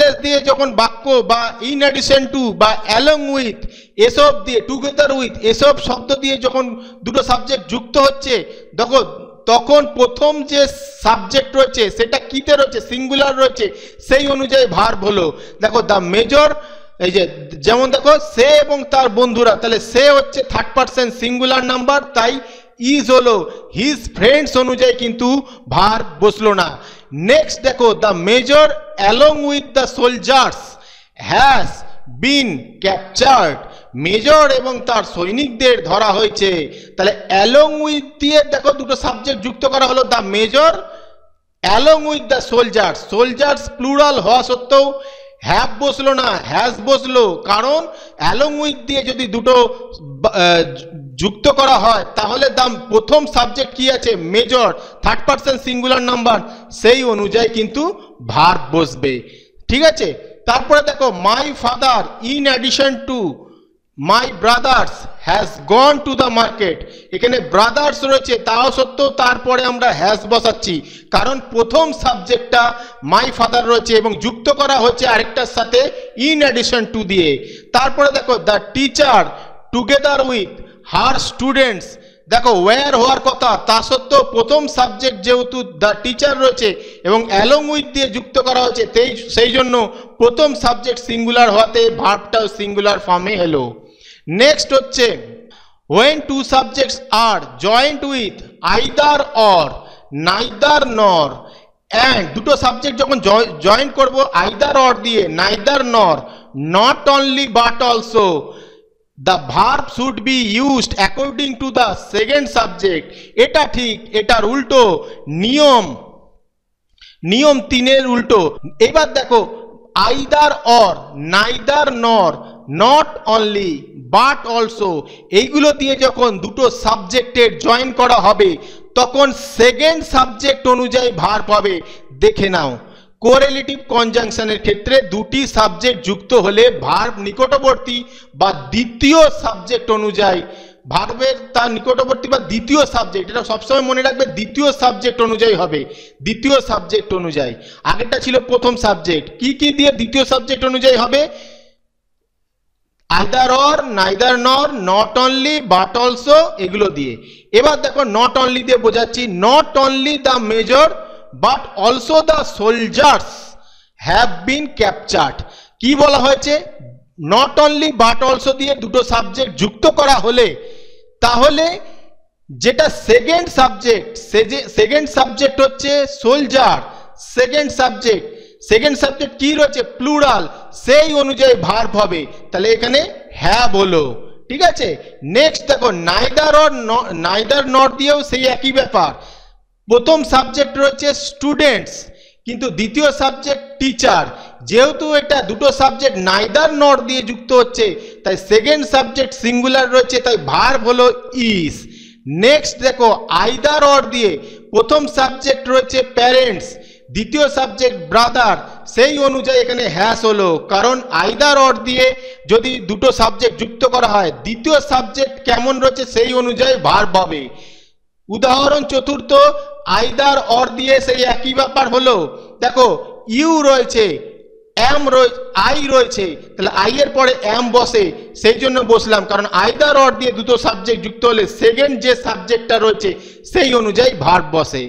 এস দিয়ে যখন বাক্য বা ইন অ্যাডিশন টু বা অ্যালং উইথ এসব দিয়ে, টুগেদার উইথ এসব শব্দ দিয়ে যখন দুটো সাবজেক্ট যুক্ত হচ্ছে, দেখো তখন প্রথম যে সাবজেক্ট রয়েছে সেটা কিতে রয়েছে, সিঙ্গুলার রয়েছে, সেই অনুযায়ী ভার্ব হলো। দেখো দ্য মেজর, এই যে যেমন দেখো সে এবং তার বন্ধুরা, তাহলে সে হচ্ছে থার্ড পারসন সিঙ্গুলার নাম্বার, তাই ইজ হলো। হিজ ফ্রেন্ডস অনুযায়ী কিন্তু ভার্ব বসলো না। নেক্সট দেখো the major along with the soldiers has been captured, major এবং তার সৈনিকদের ধরা হয়েছে। তাহলে অ্যালং উইথ দিয়ে দেখো দুটো সাবজেক্ট যুক্ত করা হলো, the major along with the soldiers plural হওয়া সত্ত্বেও হ্যাভ বসলো না, হ্যাজ বসলো। কারণ অ্যালং উইথ দিয়ে যদি দুটো যুক্ত করা হয় তাহলে প্রথম সাবজেক্ট কি আছে, major, third person singular number, সেই অনুযায়ী কিন্তু ভার্ব বসবে। ঠিক আছে, তারপরে দেখো my father in addition to my brothers has gone to the market, এখানে ব্রাদার্স রয়েছে তাও সত্ত্বেও তারপরে আমরা হ্যাজ বসাচ্ছি, কারণ প্রথম সাবজেক্টটা মাই ফাদার রয়েছে এবং যুক্ত করা হচ্ছে আরেকটার সাথে ইন অ্যাডিশন টু দিয়ে। তারপরে দেখো the teacher together with her students, দেখো ওয়্যার হওয়ার কথা তা সত্ত্বেও প্রথম সাবজেক্ট যেহেতু দ্য টিচার রয়েছে এবং অ্যালং উইথ দিয়ে যুক্ত করা হচ্ছে, সেই জন্য প্রথম সাবজেক্ট সিঙ্গুলার হওয়াতে ভার্বটাও সিঙ্গুলার ফর্মে এলো। নেক্সট হচ্ছে when two subjects are joined with either or, neither nor, and দুটো সাবজেক্ট যখন জয়েন করব either or দিয়ে, neither nor, not only but also, the verb should be used according to the second subject। এটা ঠিক, এটার উল্টো নিয়ম 3-এর উল্টো। এবার দেখো either or, neither nor, not only but also, এইগুলো দিয়ে যখন দুটো সাবজেক্টের জয়েন করা হবে তখন সেকেন্ড সাবজেক্ট অনুযায়ী ভার্ব হবে। দেখে নাও কোরিলেটিভ কনজাংশনের ক্ষেত্রে দুটি সাবজেক্ট যুক্ত হলে ভার্ব নিকটবর্তী বা দ্বিতীয় সাবজেক্ট অনুযায়ী, ভার্বের তার নিকটবর্তী বা দ্বিতীয় সাবজেক্ট, এটা সবসময় মনে রাখবে, দ্বিতীয় সাবজেক্ট অনুযায়ী হবে, দ্বিতীয় সাবজেক্ট অনুযায়ী। আগেরটা ছিল প্রথম সাবজেক্ট, কি দিয়ে দ্বিতীয় সাবজেক্ট অনুযায়ী হবে, either or, neither nor, not only but also, এগুলো দিয়ে। এবার দেখো নট অনলি দিয়ে বোঝাচ্ছি, not only the major but also the soldiers have been captured। কি বলা হয়েছে, নট অনলি বাট অলসো দিয়ে দুটো সাবজেক্ট যুক্ত করা হলে তাহলে যেটা সেকেন্ড সাবজেক্ট হচ্ছে সোলজার, সেকেন্ড সাবজেক্ট কি রয়েছে, প্লুরাল, সেই অনুযায়ী ভার্ব হবে। তাহলে এখানে হ্যাভ হলো। ঠিক আছে, নেক্সট দেখো নাইদার নট দিয়েও সেই একই ব্যাপার। প্রথম সাবজেক্ট রয়েছে স্টুডেন্টস কিন্তু দ্বিতীয় সাবজেক্ট টিচার, যেহেতু এটা দুটো সাবজেক্ট নাইদার নট দিয়ে যুক্ত হচ্ছে তাই সেকেন্ড সাবজেক্ট সিঙ্গুলার রয়েছে, তাই ভার্ব হলো ইজ। নেক্সট দেখো আইদার অর দিয়ে প্রথম সাবজেক্ট রয়েছে প্যারেন্টস, দ্বিতীয় সাবজেক্ট ব্রাদার, সেই অনুযায়ী এখানে হ্যাস হলো, কারণ আইদার অর দিয়ে যদি দুটো সাবজেক্ট যুক্ত করা হয় দ্বিতীয় সাবজেক্ট কেমন রয়েছে সেই অনুযায়ী ভার্ব হবে। উদাহরণ চতুর্থ, আইদার অর দিয়ে সেই একই ব্যাপার হলো। দেখো ইউ রয়েছে, আই রয়েছে, তাহলে আই এর পরে এম বসে, সেই জন্য বসলাম, কারণ আইদার অর দিয়ে দুটো সাবজেক্ট যুক্ত হলে সেকেন্ড যে সাবজেক্টটা রয়েছে সেই অনুযায়ী ভার্ব বসে।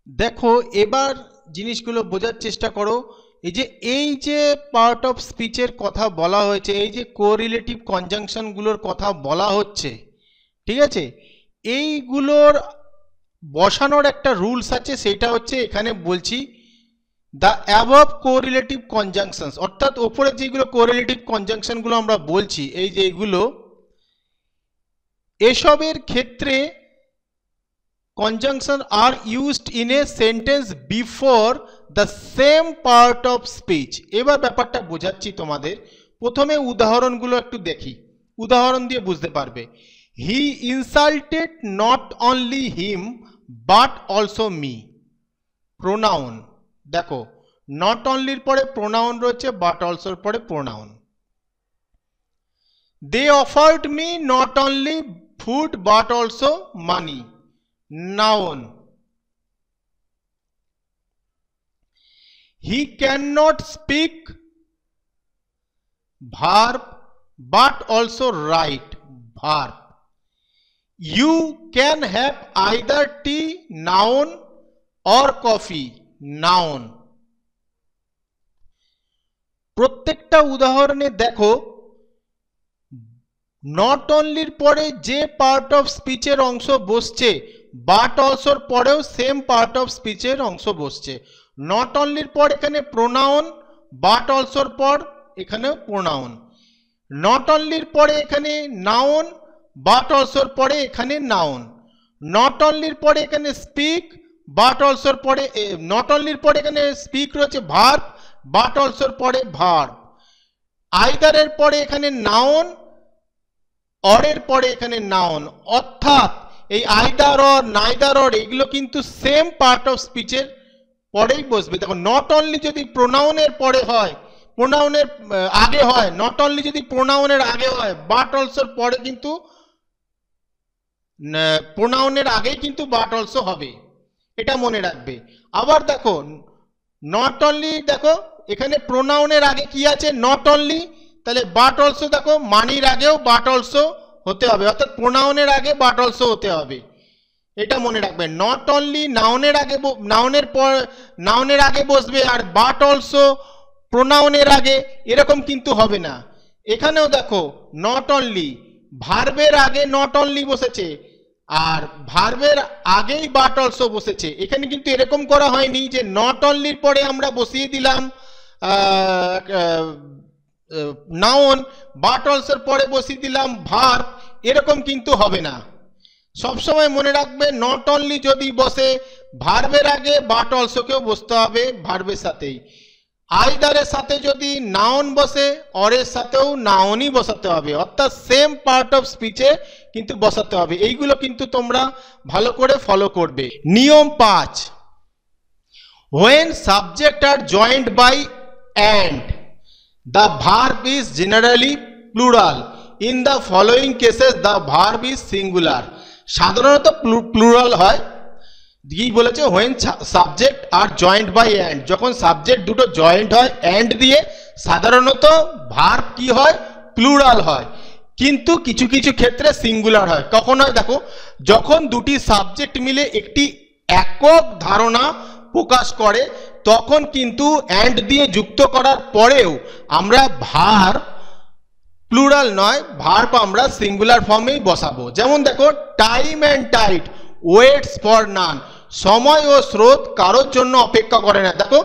দেখো এবার জিনিসগুলো বোঝার চেষ্টা করো। এই যে পার্ট অফ স্পিচের কথা বলা হয়েছে, এই যে কোরিলেটিভ কনজাংশনগুলোর কথা বলা হচ্ছে, ঠিক আছে, এইগুলোর বসানোর একটা রুলস আছে, সেটা হচ্ছে এখানে বলছি দ্য অ্যাবভ কোরিলেটিভ কনজাংশনস, অর্থাৎ ওপরে যেগুলো কোরিলেটিভ কনজাংশনগুলো আমরা বলছি, এই যে এইগুলো, এসবের ক্ষেত্রে conjunction are used in a sentence before the same part of speech। এবার ব্যাপারটা বোঝাচ্ছি তোমাদের। প্রথমে উদাহরণগুলো একটু দেখি, উদাহরণ দিয়ে বুঝতে পারবে। he insulted not only him but also me। pronoun দেখো not only এর পরে pronoun রয়েছে, but also এর পরে pronoun। They offered me not only food but also money. Noun. He cannot speak. Verb but also write. Verb. You can have either tea. Noun. Or coffee. Noun. প্রত্যেকটা উদাহরণে দেখো not অনলির পরে যে part of স্পিচের অংশ বসছে but অলসোর পরেও same part of স্পিচের অংশ বসছে। নট অনলির পর এখানে প্রোনাউন, বাট অলসোর পর এখানে প্রোনাউন। নট অনলির পরে এখানে নাউন, বাট অলসোর পরে এখানে নাউন। নট অনলির পরে এখানে স্পিক, বাট অলসোর পরে নট অনলির পরে এখানে স্পিক রয়েছে ভার্ব, বাট অলসোর পরে ভার্ব। আইদারের পরে এখানে নাউন, অরের পরে এখানে নাউন। অর্থাৎ এই আইদার অর, নাইদার অর এগুলো কিন্তু সেম পার্ট অফ স্পিচের পরেই বসবে। দেখো নট অনলি যদি প্রোনাউনের পরে হয়, প্রোনাউনের আগে হয়, নট অনলি যদি প্রোনাউনের আগে হয়, বাট অলসোর পরে কিন্তু প্রোনাউনের আগেই কিন্তু বাট অলসো হবে, এটা মনে রাখবে। আবার দেখো নট অনলি, দেখো এখানে প্রোনাউনের আগে কি আছে নট অনলি, তাহলে বাট অলসো দেখো মানির আগেও বাট অলসো হতে হবে, অর্থাৎ প্রোনাউনের আগে বাট অলসো হতে হবে, এটা মনে রাখবে। নট অনলি নাউনের আগে, নাউনের আগে বসবে আর বাট অলসো প্রোনাউনের আগে, এরকম কিন্তু হবে না। এখানেও দেখো নট অনলি ভার্বের আগে নট অনলি বসেছে আর ভার্বের আগেই বাট অলসো বসেছে। এখানে কিন্তু এরকম করা হয়নি যে নট অনলির পরে আমরা বসিয়ে দিলাম নাউন, বাট অলসোর পরে বসিয়ে দিলাম ভার্ব, এরকম কিন্তু হবে না। সবসময় মনে রাখবে নট অনলি যদি বসে ভার্বের আগে বাট অলসোকেও বসতে হবে ভার্বের সাথেই। আইদারের সাথে যদি নাউন বসে অরের সাথেও নাউনই বসাতে হবে, অর্থাৎ সেম পার্ট অফ স্পিচে কিন্তু বসাতে হবে। এইগুলো কিন্তু তোমরা ভালো করে ফলো করবে। নিয়ম 5, when subject are joined by and the verb is generally plural, in the following cases the verb is singular। সাধারণত প্লুরাল হয়। কি বলেছে, when subject are joined by and, যখন সাবজেক্ট দুটো জয়েন্ট হয় and দিয়ে সাধারণত ভার্ব কি হয় প্লুরাল হয়, কিন্তু কিছু কিছু ক্ষেত্রে সিঙ্গুলার হয়। কখন হয় দেখো, যখন দুটি সাবজেক্ট মিলে একটি একক ধারণা প্রকাশ করে তখন কিন্তু and দিয়ে যুক্ত করার পরেও আমরা ভার্ব প্লুরাল নয়, ভার্ব আমরা সিঙ্গুলার ফর্মেই বসাবো। যেমন দেখো time and tide waits for none, সময় ও স্রোত কারোর জন্য অপেক্ষা করে না। দেখো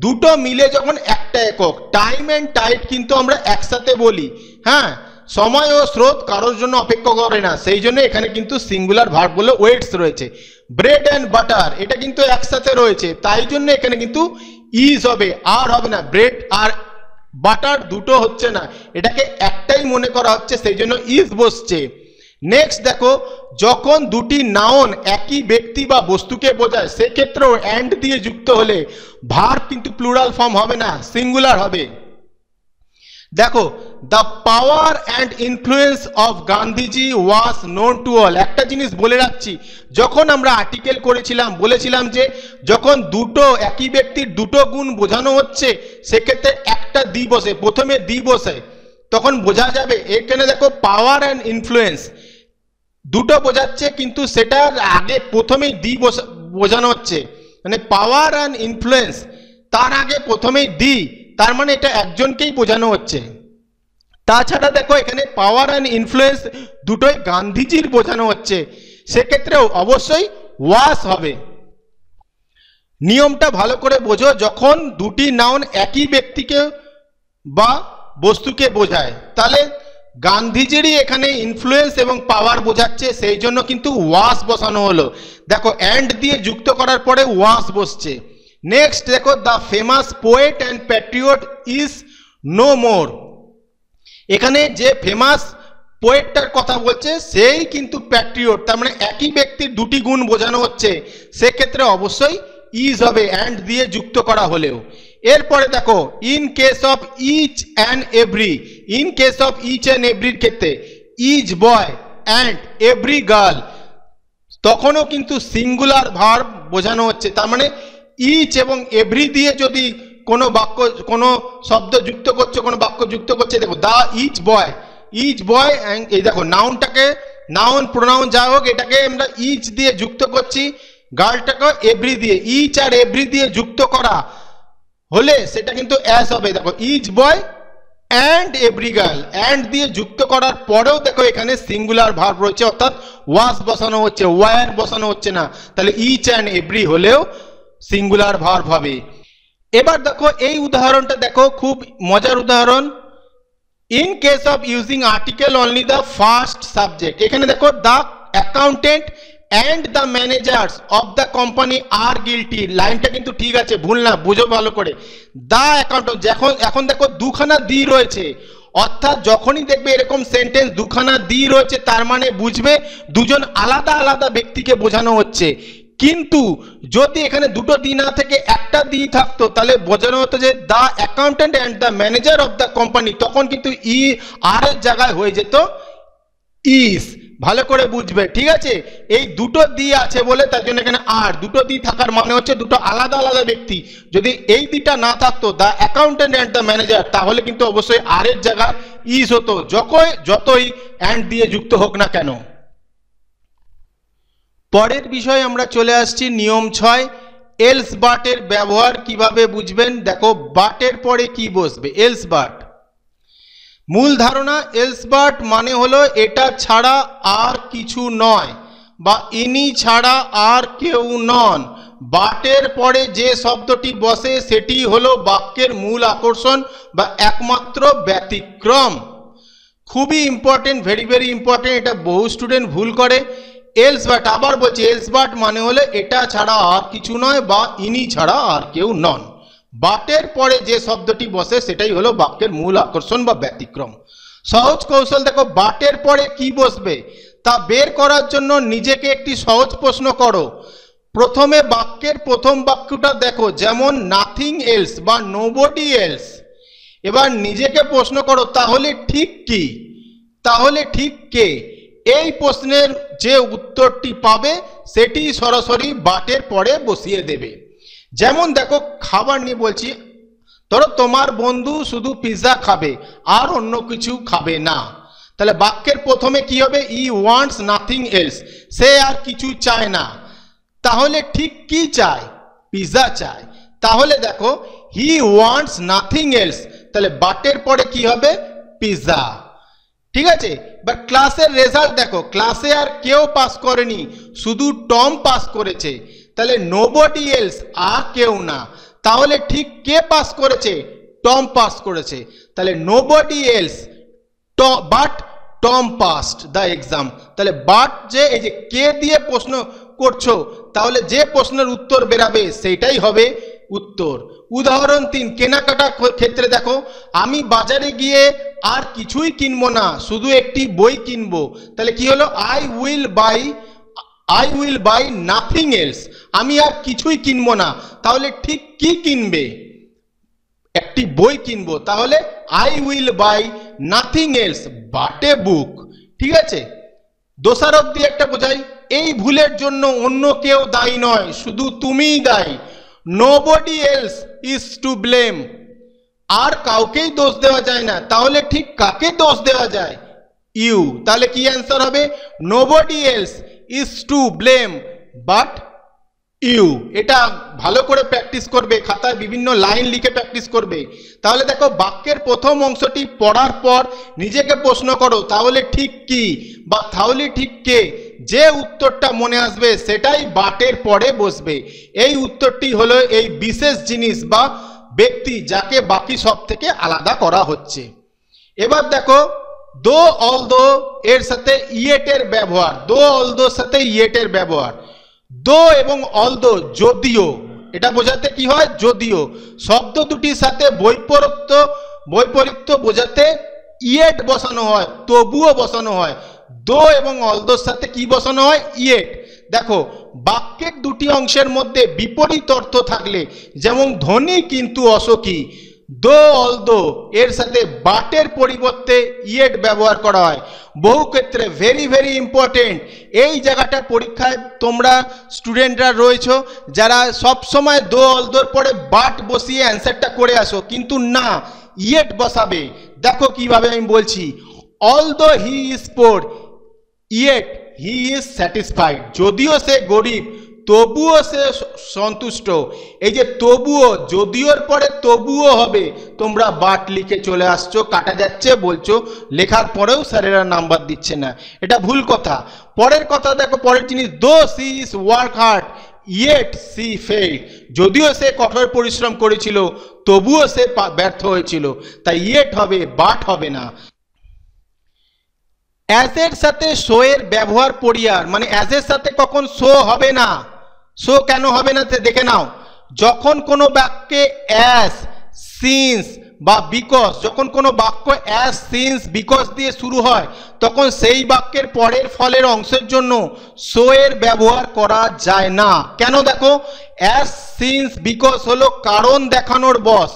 দুটো মিলে যখন একটা একক, টাইম অ্যান্ড টাইড কিন্তু আমরা একসাথে বলি, হ্যাঁ, সময় ও স্রোত কারোর জন্য অপেক্ষা করে না, সেই জন্য এখানে কিন্তু সিঙ্গুলার ভার্ব বলে ওয়েটস রয়েছে। ব্রেড অ্যান্ড বাটার এটা কিন্তু একসাথে রয়েছে, তাই জন্য এখানে কিন্তু ইজ হবে, আর হবে না। ব্রেড আর বাটার দুটো হচ্ছে না, এটাকে একটাই মনে করা হচ্ছে, সেই জন্য ইজ বসছে। নেক্সট দেখো, যখন দুটি নাউন একই ব্যক্তি বা বস্তুকে বোঝায় সেক্ষেত্রেও অ্যান্ড দিয়ে যুক্ত হলে ভার্ব কিন্তু প্লুরাল ফর্ম হবে না, সিঙ্গুলার হবে। দেখো the power and influence of Gandhiji was known to all. একটা জিনিস বলে রাখছি, যখন আমরা আর্টিকেল করেছিলাম বলেছিলাম যে যখন দুটো একই ব্যক্তির দুটো গুণ বোঝানো হচ্ছে সেক্ষেত্রে একটা দি বসে, প্রথমে দি বসে, তখন বোঝা যাবে। এখানে দেখো পাওয়ার অ্যান্ড ইনফ্লুয়েন্স দুটো বোঝাচ্ছে কিন্তু সেটার আগে প্রথমেই দি বোঝানো হচ্ছে, মানে পাওয়ার অ্যান্ড ইনফ্লুয়েন্স তার আগে প্রথমেই দি, তার মানে এটা একজনকেই বোঝানো হচ্ছে। তাছাড়া দেখো এখানে পাওয়ার অ্যান্ড ইনফ্লুয়েন্স দুটোই গান্ধীজির বোঝানো হচ্ছে, সেক্ষেত্রেও অবশ্যই ওয়াজ হবে। নিয়মটা ভালো করে বোঝো, যখন দুটি নাউন একই ব্যক্তিকে বা বস্তুকে বোঝায় তাহলে গান্ধীজিরই এখানে ইনফ্লুয়েন্স এবং পাওয়ার বোঝাচ্ছে, সেই জন্য কিন্তু ওয়াজ বসানো হলো। দেখো অ্যান্ড দিয়ে যুক্ত করার পরে ওয়াজ বসছে। নেক্সট দেখো the famous poet and patriot is no more. এখানে যে ফেমাস পোয়েটটার কথা বলছে সেই কিন্তু প্যাট্রিয়ট, তার মানে একই ব্যক্তির দুটি গুণ বোঝানো হচ্ছে, সেক্ষেত্রে অবশ্যই ইজ হবে অ্যান্ড দিয়ে যুক্ত করা হলেও। এরপরে দেখো in case of each and every, in case of each and এভরির ক্ষেত্রে each boy and every girl, তখনও কিন্তু সিঙ্গুলার ভার্ব বোঝানো হচ্ছে। তার মানে ইচ এবং এভরি দিয়ে যদি কোনো বাক্য, কোনো শব্দ যুক্ত করছে, কোনো বাক্য যুক্ত করছে, দেখো দা ইচ বয়, ইচ বয়, এই দেখো নাউনটাকে, নাউন প্রোনাউন যা হোক এটাকে আমরা ইচ দিয়ে যুক্ত করছি, গার্লটাকে এভরি দিয়ে, ইচ আর এভরি দিয়ে যুক্ত করা হলে সেটা কিন্তু অ্যাস হবে। দেখো each boy and every girl, and দিয়ে যুক্ত করার পরেও দেখো এখানে সিঙ্গুলার ভার্ব রয়েছে, অর্থাৎ ওয়াজ বসানো হচ্ছে, ওয়ার বসানো হচ্ছে না, তাহলে ইচ অ্যান্ড এভরি হলেও সিঙ্গুলার ভার্ব হবে। এবার দেখো এই উদাহরণটা দেখো, খুব মজার উদাহরণ। In case of using article only the first subject, এখানে দেখো the accountant and the managers of the company R guilty, লাইনটা কিন্তু ঠিক আছে, ভুল না, বুঝো ভালো করে। দ্য অ্যাকাউন্টেন্ট, এখন দেখো দুখানা দি রয়েছে, অর্থাৎ যখনই দেখবে এরকম সেন্টেন্স দুখানা দি রয়েছে তার মানে বুঝবে দুজন আলাদা আলাদা ব্যক্তিকে বোঝানো হচ্ছে। কিন্তু যদি এখানে দুটো দি না থেকে একটা দি থাকতো তাহলে বোঝানো হতো যে the accountant and the manager of the company, তখন কিন্তু ই আর এর জায়গায় হয়ে যেত ইস। ভালো করে বুঝবে, ঠিক আছে? এই দুটো দি আছে বলে তার জন্য এখানে আর, দুটো দি থাকার মানে হচ্ছে দুটো আলাদা আলাদা ব্যক্তি। যদি এই দিটা না থাকতো the accountant and the manager, তাহলে কিন্তু অবশ্যই আর এর জায়গায় ইস হতো, যতই অ্যান্ড দিয়ে যুক্ত হোক না কেন। পরের বিষয়ে আমরা চলে আসছি নিয়ম 6, এলস বাটের ব্যবহার কিভাবে বুঝবেন। দেখো বাটের পরে কি বসবে, এলস বাট। মূল ধারণা, এলস বাট মানে হলো এটা ছাড়া আর কিছু নয়, বা ইনি ছাড়া আর কেউ নন। বাটের পরে যে শব্দটি বসে সেটি হলো বাক্যের মূল আকর্ষণ বা একমাত্র ব্যতিক্রম। খুবই ইম্পর্টেন্ট, ভেরি ভেরি ইম্পর্টেন্ট, এটা বহু স্টুডেন্ট ভুল করে। এলস বাট, আবার বলছি, এলস বাট মানে হলো এটা ছাড়া আর কিছু নয় বা ইনি ছাড়া আর কেউ নন। বাটের পরে যে শব্দটি বসে সেটাই হলো বাক্যের মূল আকর্ষণ বা ব্যতিক্রম। সহজ কৌশল দেখো, বাটের পরে কি বসবে তা বের করার জন্য নিজেকে একটি সহজ প্রশ্ন করো। প্রথমে বাক্যের প্রথম বাক্যটা দেখো, যেমন নাথিং এলস বা নোবডি এলস। এবার নিজেকে প্রশ্ন করো তাহলে ঠিক কি, তাহলে ঠিক কে? এই প্রশ্নের যে উত্তরটি পাবে সেটি সরাসরি বাটের পরে বসিয়ে দেবে। যেমন দেখো খাবার নিয়ে বলছি, ধরো তোমার বন্ধু শুধু পিৎজা খাবে আর অন্য কিছু খাবে না, তাহলে বাক্যের প্রথমে কি হবে, ই ওয়ান্টস নাথিং এলস, সে আর কিছু চায় না। তাহলে ঠিক কি চায়, পিৎজা চায়। তাহলে দেখো হি ওয়ান্টস নাথিং এলস, তাহলে বাটের পরে কি হবে, পিৎজা। ঠিক আছে? বাট ক্লাসের রেজাল্ট দেখো, ক্লাসে আর কেউ পাস করেনি, শুধু টম পাস করেছে, তাহলে নোবডি এলস, আর কেউ না। তাহলে ঠিক কে পাস করেছে, টম পাস করেছে, তাহলে nobody else but Tom passed the exam. তাহলে বাট যে এই যে কে দিয়ে প্রশ্ন করছো, তাহলে যে প্রশ্নের উত্তর বেরাবে সেটাই হবে উত্তর। উদাহরণ 3, কেনাকাটা ক্ষেত্রে দেখো, আমি বাজারে গিয়ে আর কিছুই কিনবো না, শুধু একটি বই কিনবো। তাহলে কি হলো, I will buy nothing else, আমি আর কিছুই কিনবো না। তাহলে ঠিক কি কিনবে, একটি বই কিনবো, তাহলে I will buy nothing else but a book. ঠিক আছে? দোষারোপ দিয়ে একটা বোঝাই, এই ভুলের জন্য অন্য কেউ দায়ী নয়, শুধু তুমিই দায়ী। Nobody else is to blame, আর কাউকেই দোষ দেওয়া যায় না, তাহলে ঠিক কাকে দোষ দেওয়া যায়, ইউ। তাহলে কি অ্যান্সার হবে, nobody else is to blame but you. এটা ভালো করে প্র্যাকটিস করবে, খাতায় বিভিন্ন লাইন লিখে প্র্যাকটিস করবে। তাহলে দেখো বাক্যের প্রথম অংশটি পড়ার পর নিজেকে প্রশ্ন করো তাহলে ঠিক কি বা তাহলে ঠিক কে, যে উত্তরটা মনে আসবে সেটাই বাটের পরে বসবে। এই উত্তরটি হলো এই বিশেষ জিনিস বা ব্যক্তি যাকে বাকি সব থেকে আলাদা করা হচ্ছে। এবার দেখো দো অলদো এর সাথে ইয়েটের ব্যবহার, দো অলদোর সাথে ইয়েটের ব্যবহার। দো এবং অলদো যদিও, এটা বোঝাতে কি হয়, যদিও। শব্দ দুটির সাথে বৈপরীত্য বোঝাতে ইয়েট বসানো হয়, তবুও বসানো হয়। দো এবং অলদোর সাথে কি বসানো হয়, ইয়েট। দেখো বাক্যের দুটি অংশের মধ্যে বিপরীত অর্থ থাকলে, যেমন ধনী কিন্তু অসুখী, দো অলদো এর সাথে বাটের পরিবর্তে ইয়েট ব্যবহার করা হয়। বহু ক্ষেত্রে ভেরি ভেরি ইম্পর্টেন্ট, এই জায়গাটা পরীক্ষায় তোমরা স্টুডেন্টরা রয়েছো যারা সব সময় দো অলদোর পরে বাট বসিয়ে অ্যান্সারটা করে আসো, কিন্তু না, ইয়েট বসাবে। দেখো কিভাবে আমি বলছি, although he is poor yet he is satisfied, যদিও সে গরিব তবুও সে সন্তুষ্ট। এই যে তবুও, যদিওর পরে তবুও হবে, তোমরা বাট লিখে চলে আসছো, কাটা যাচ্ছে বলছো, লেখার পরেও স্যারেরা নাম্বার দিচ্ছে না, এটা ভুল কথা। পরের কথা দেখো, পরের জিনিস, though she is work hard yet she failed, যদিও সে কঠোর পরিশ্রম করেছিল তবুও সে ব্যর্থ হয়েছিল, তাই ইয়েট হবে, বাট হবে না। অ্যাজের সাথে শো এর ব্যবহার পরিহার, মানে অ্যাজের সাথে কখন শো হবে না, শো কেন হবে না দেখে নাও। যখন কোনো বাক্যে অ্যাজ, সিন্স বা বিকজ, যখন কোনো বাক্য অ্যাজ, সিন্স, বিকজ দিয়ে শুরু হয়, তখন সেই বাক্যের পরের ফলের অংশের জন্য শো এর ব্যবহার করা যায় না। কেন? দেখো, অ্যাজ, সিন্স, বিকজ হলো কারণ দেখানোর বস,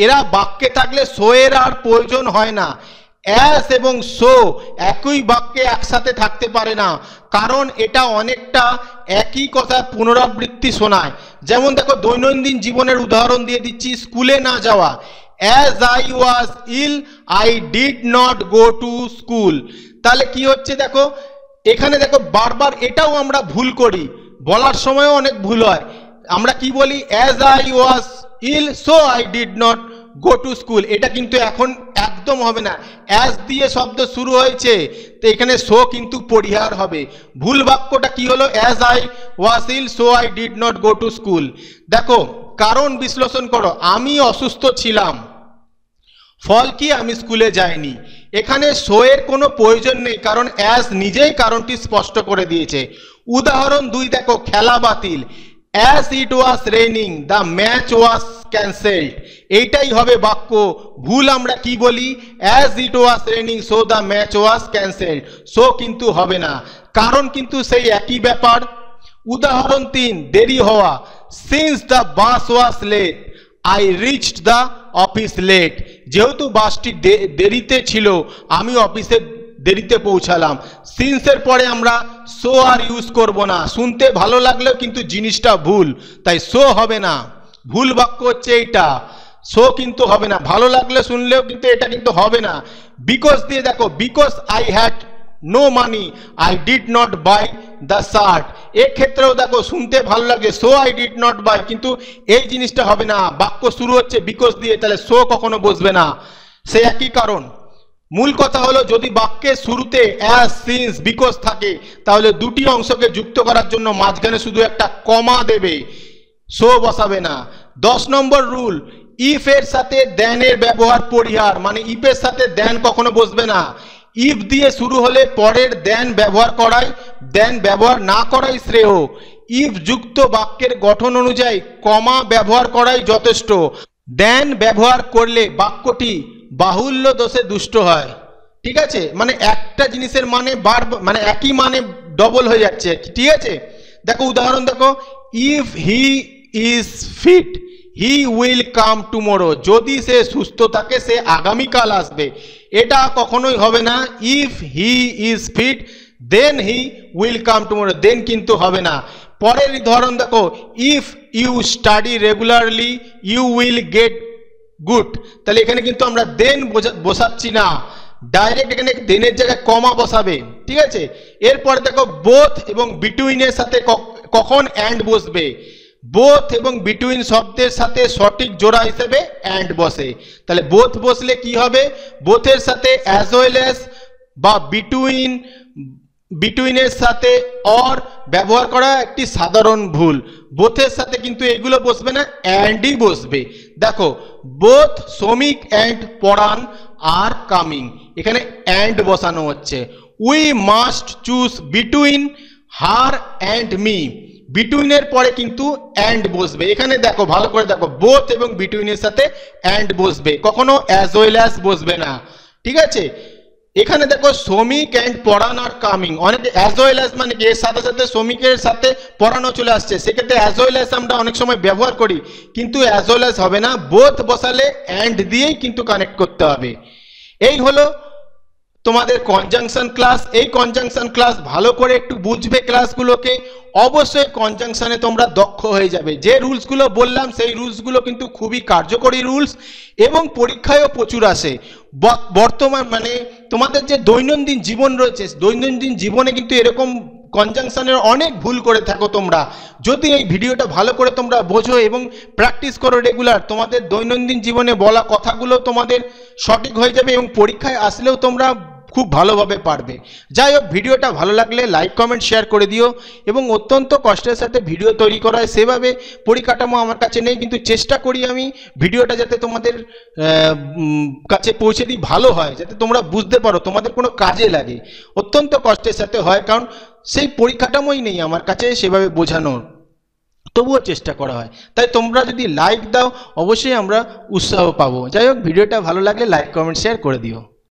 এরা বাক্যে থাকলে শো এর আর প্রয়োজন হয় না। অ্যাস এবং সো একই বাক্যে একসাথে থাকতে পারে না, কারণ এটা অনেকটা একই কথা পুনরাবৃত্তি শোনায়। যেমন দেখো, দৈনন্দিন জীবনের উদাহরণ দিয়ে দিচ্ছি, স্কুলে না যাওয়া, as I was ill I did not go to school. তাহলে কি হচ্ছে দেখো, এখানে দেখো বারবার এটাও আমরা ভুল করি, বলার সময়ও অনেক ভুল হয়। আমরা কি বলি, as I was ill so I did not go to school, এটা কিন্তু এখন একদম হবে না। অ্যাজ দিয়ে শব্দ শুরু হয়েছে, তো এখানে সো কিন্তু পরিহার হবে। ভুল বাক্যটা কি হলো, as I was ill so I did not go to school. দেখো কারণ বিশ্লেষণ করো, আমি অসুস্থ ছিলাম, ফল কি আমি স্কুলে যাইনি। এখানে শো এর কোনো প্রয়োজন নেই, কারণ অ্যাজ নিজেই কারণটি স্পষ্ট করে দিয়েছে। উদাহরণ 2 দেখো, খেলা বাতিল, as it was raining the match was cancelled, এইটাই হবে বাক্য। ভুল আমরা কি বলি, as it was raining so the match was cancelled, so কিন্তু হবে না, কারণ কিন্তু সেই একই ব্যাপার। উদাহরণ 3 দেরি হওয়া, since the bus was late I reached the office late, যেহেতু বাসটি দেরিতে ছিল আমি অফিসে দেরিতে পৌঁছালাম। সিন্সের পরে আমরা সো আর ইউজ করব না, শুনতে ভালো লাগলেও কিন্তু জিনিসটা ভুল, তাই সো হবে না। ভুল বাক্য হচ্ছে এইটা, সো কিন্তু হবে না, ভালো লাগলে শুনলেও কিন্তু এটা কিন্তু হবে না। বিকজ দিয়ে দেখো, because I had no money I did not buy the shirt, এক্ষেত্রেও দেখো শুনতে ভালো লাগে, so I did not buy, কিন্তু এই জিনিসটা হবে না। বাক্য শুরু হচ্ছে বিকজ দিয়ে, তাহলে সো কখনো বসবে না, সে একই কারণ। মূল কথা হলো, যদি বাক্যের শুরুতে অ্যাজ, সিন্স, বিকজ থাকে, তাহলে দুটি অংশকে যুক্ত করার জন্য মাঝখানে শুধু একটা কমা দেবে, সো বসাবে না। 10 নম্বর রুল, ইফ এর সাথে দেন এর ব্যবহার পরিহার, মানে ইফ এর সাথে দেন কখনো বসবে না। ইফ দিয়ে শুরু হলে পরের দেন ব্যবহার করাই, দেন ব্যবহার না করাই শ্রেয়। ইফ যুক্ত বাক্যের গঠন অনুযায়ী কমা ব্যবহার করাই যথেষ্ট। দেন ব্যবহার করলে বাক্যটি বাহুল্য দোষে দুষ্ট হয়, ঠিক আছে, মানে একটা জিনিসের মানে মানে একই মানে ডবল হয়ে যাচ্ছে, ঠিক আছে। দেখো উদাহরণ দেখো, if he is fit he will come tomorrow, যদি সে সুস্থ থাকে সে আগামীকাল আসবে, এটা কখনোই হবে না। If he is fit then he will come tomorrow, then কিন্তু হবে না। পরের উদাহরণ দেখো, if you study regularly you will get good, তাহলে এখানে কিন্তু আমরা দেন বসাচ্ছি না, ডাইরেক্ট এখানে দেনের জায়গায় কমা বসাবে, ঠিক আছে। এরপর দেখো, বোথ এবং বিটুইনের সাথে কখন অ্যান্ড বসবে, বোথ এবং বিটুইন শব্দের সাথে সঠিক জোড়া হিসেবে অ্যান্ড বসে, তাহলে বোথ বসলে কি হবে, বোথের সাথে অ্যাজ ওয়েল অ্যাজ বা বিটুইনের সাথে অর ব্যবহার করা একটি সাধারণ ভুল। বোথের সাথে কিন্তু এগুলো বসবে না, অ্যান্ডই বসবে। দেখো, বোথ শ্রমিক অ্যান্ড পড়ান আর কামিং, এখানে অ্যান্ড বসানো হচ্ছে। We must choose between her and me, বিটুইনের পরে কিন্তু অ্যান্ড বসবে। এখানে দেখো ভালো করে দেখো, বোথ এবং বিটুইনের সাথে অ্যান্ড বসবে, কখনো অ্যাজ ওয়েল অ্যাজ বসবে না, ঠিক আছে। এখানে দেখো শ্রমিক অ্যান্ড পড়ান আর কামিং, অনেক অ্যাজ ওয়েল অ্যাজ মানে কি এর সাথে সাথে শ্রমিকের সাথে পড়ানো চলে আসছে, সেক্ষেত্রে অ্যাজ ওয়েল অ্যাজ আমরা অনেক সময় ব্যবহার করি, কিন্তু অ্যাজ ওয়েল অ্যাজ হবে না, বোথ বসালে অ্যান্ড দিয়েই কিন্তু কানেক্ট করতে হবে। এই হলো তোমাদের কনজাংশন ক্লাস। এই কনজাংশন ক্লাস ভালো করে একটু বুঝবে ক্লাসগুলোকে, অবশ্যই কনজাংশনে তোমরা দক্ষ হয়ে যাবে। যে রুলসগুলো বললাম সেই রুলসগুলো কিন্তু খুবই কার্যকরী রুলস এবং পরীক্ষায়ও প্রচুর আসে। বর্তমান মানে তোমাদের যে দৈনন্দিন জীবন রয়েছে, দৈনন্দিন জীবনে কিন্তু এরকম কনজাংশনের অনেক ভুল করে থাকো তোমরা। যদি এই ভিডিওটা ভালো করে তোমরা বোঝো এবং প্র্যাকটিস করো রেগুলার, তোমাদের দৈনন্দিন জীবনে বলা কথাগুলো তোমাদের সঠিক হয়ে যাবে এবং পরীক্ষায় আসলেও তোমরা খুব ভালোভাবে পারবে। যাই হোক, ভিডিওটা ভালো লাগলে লাইক কমেন্ট শেয়ার করে দিও। এবং অত্যন্ত কষ্টের সাথে ভিডিও তৈরি করা হয়, সেভাবে পরিকাঠামো আমার কাছে নেই, কিন্তু চেষ্টা করি আমি ভিডিওটা যাতে তোমাদের কাছে পৌঁছে দিই, ভালো হয়, যাতে তোমরা বুঝতে পারো, তোমাদের কোনো কাজে লাগে। অত্যন্ত কষ্টের সাথে হয়, কারণ সেই পরিকাঠামোই নেই আমার কাছে সেভাবে বোঝানোর, তবুও চেষ্টা করা হয়। তাই তোমরা যদি লাইক দাও অবশ্যই আমরা উৎসাহ পাবো। যাই হোক, ভিডিওটা ভালো লাগলে লাইক কমেন্ট শেয়ার করে দিও।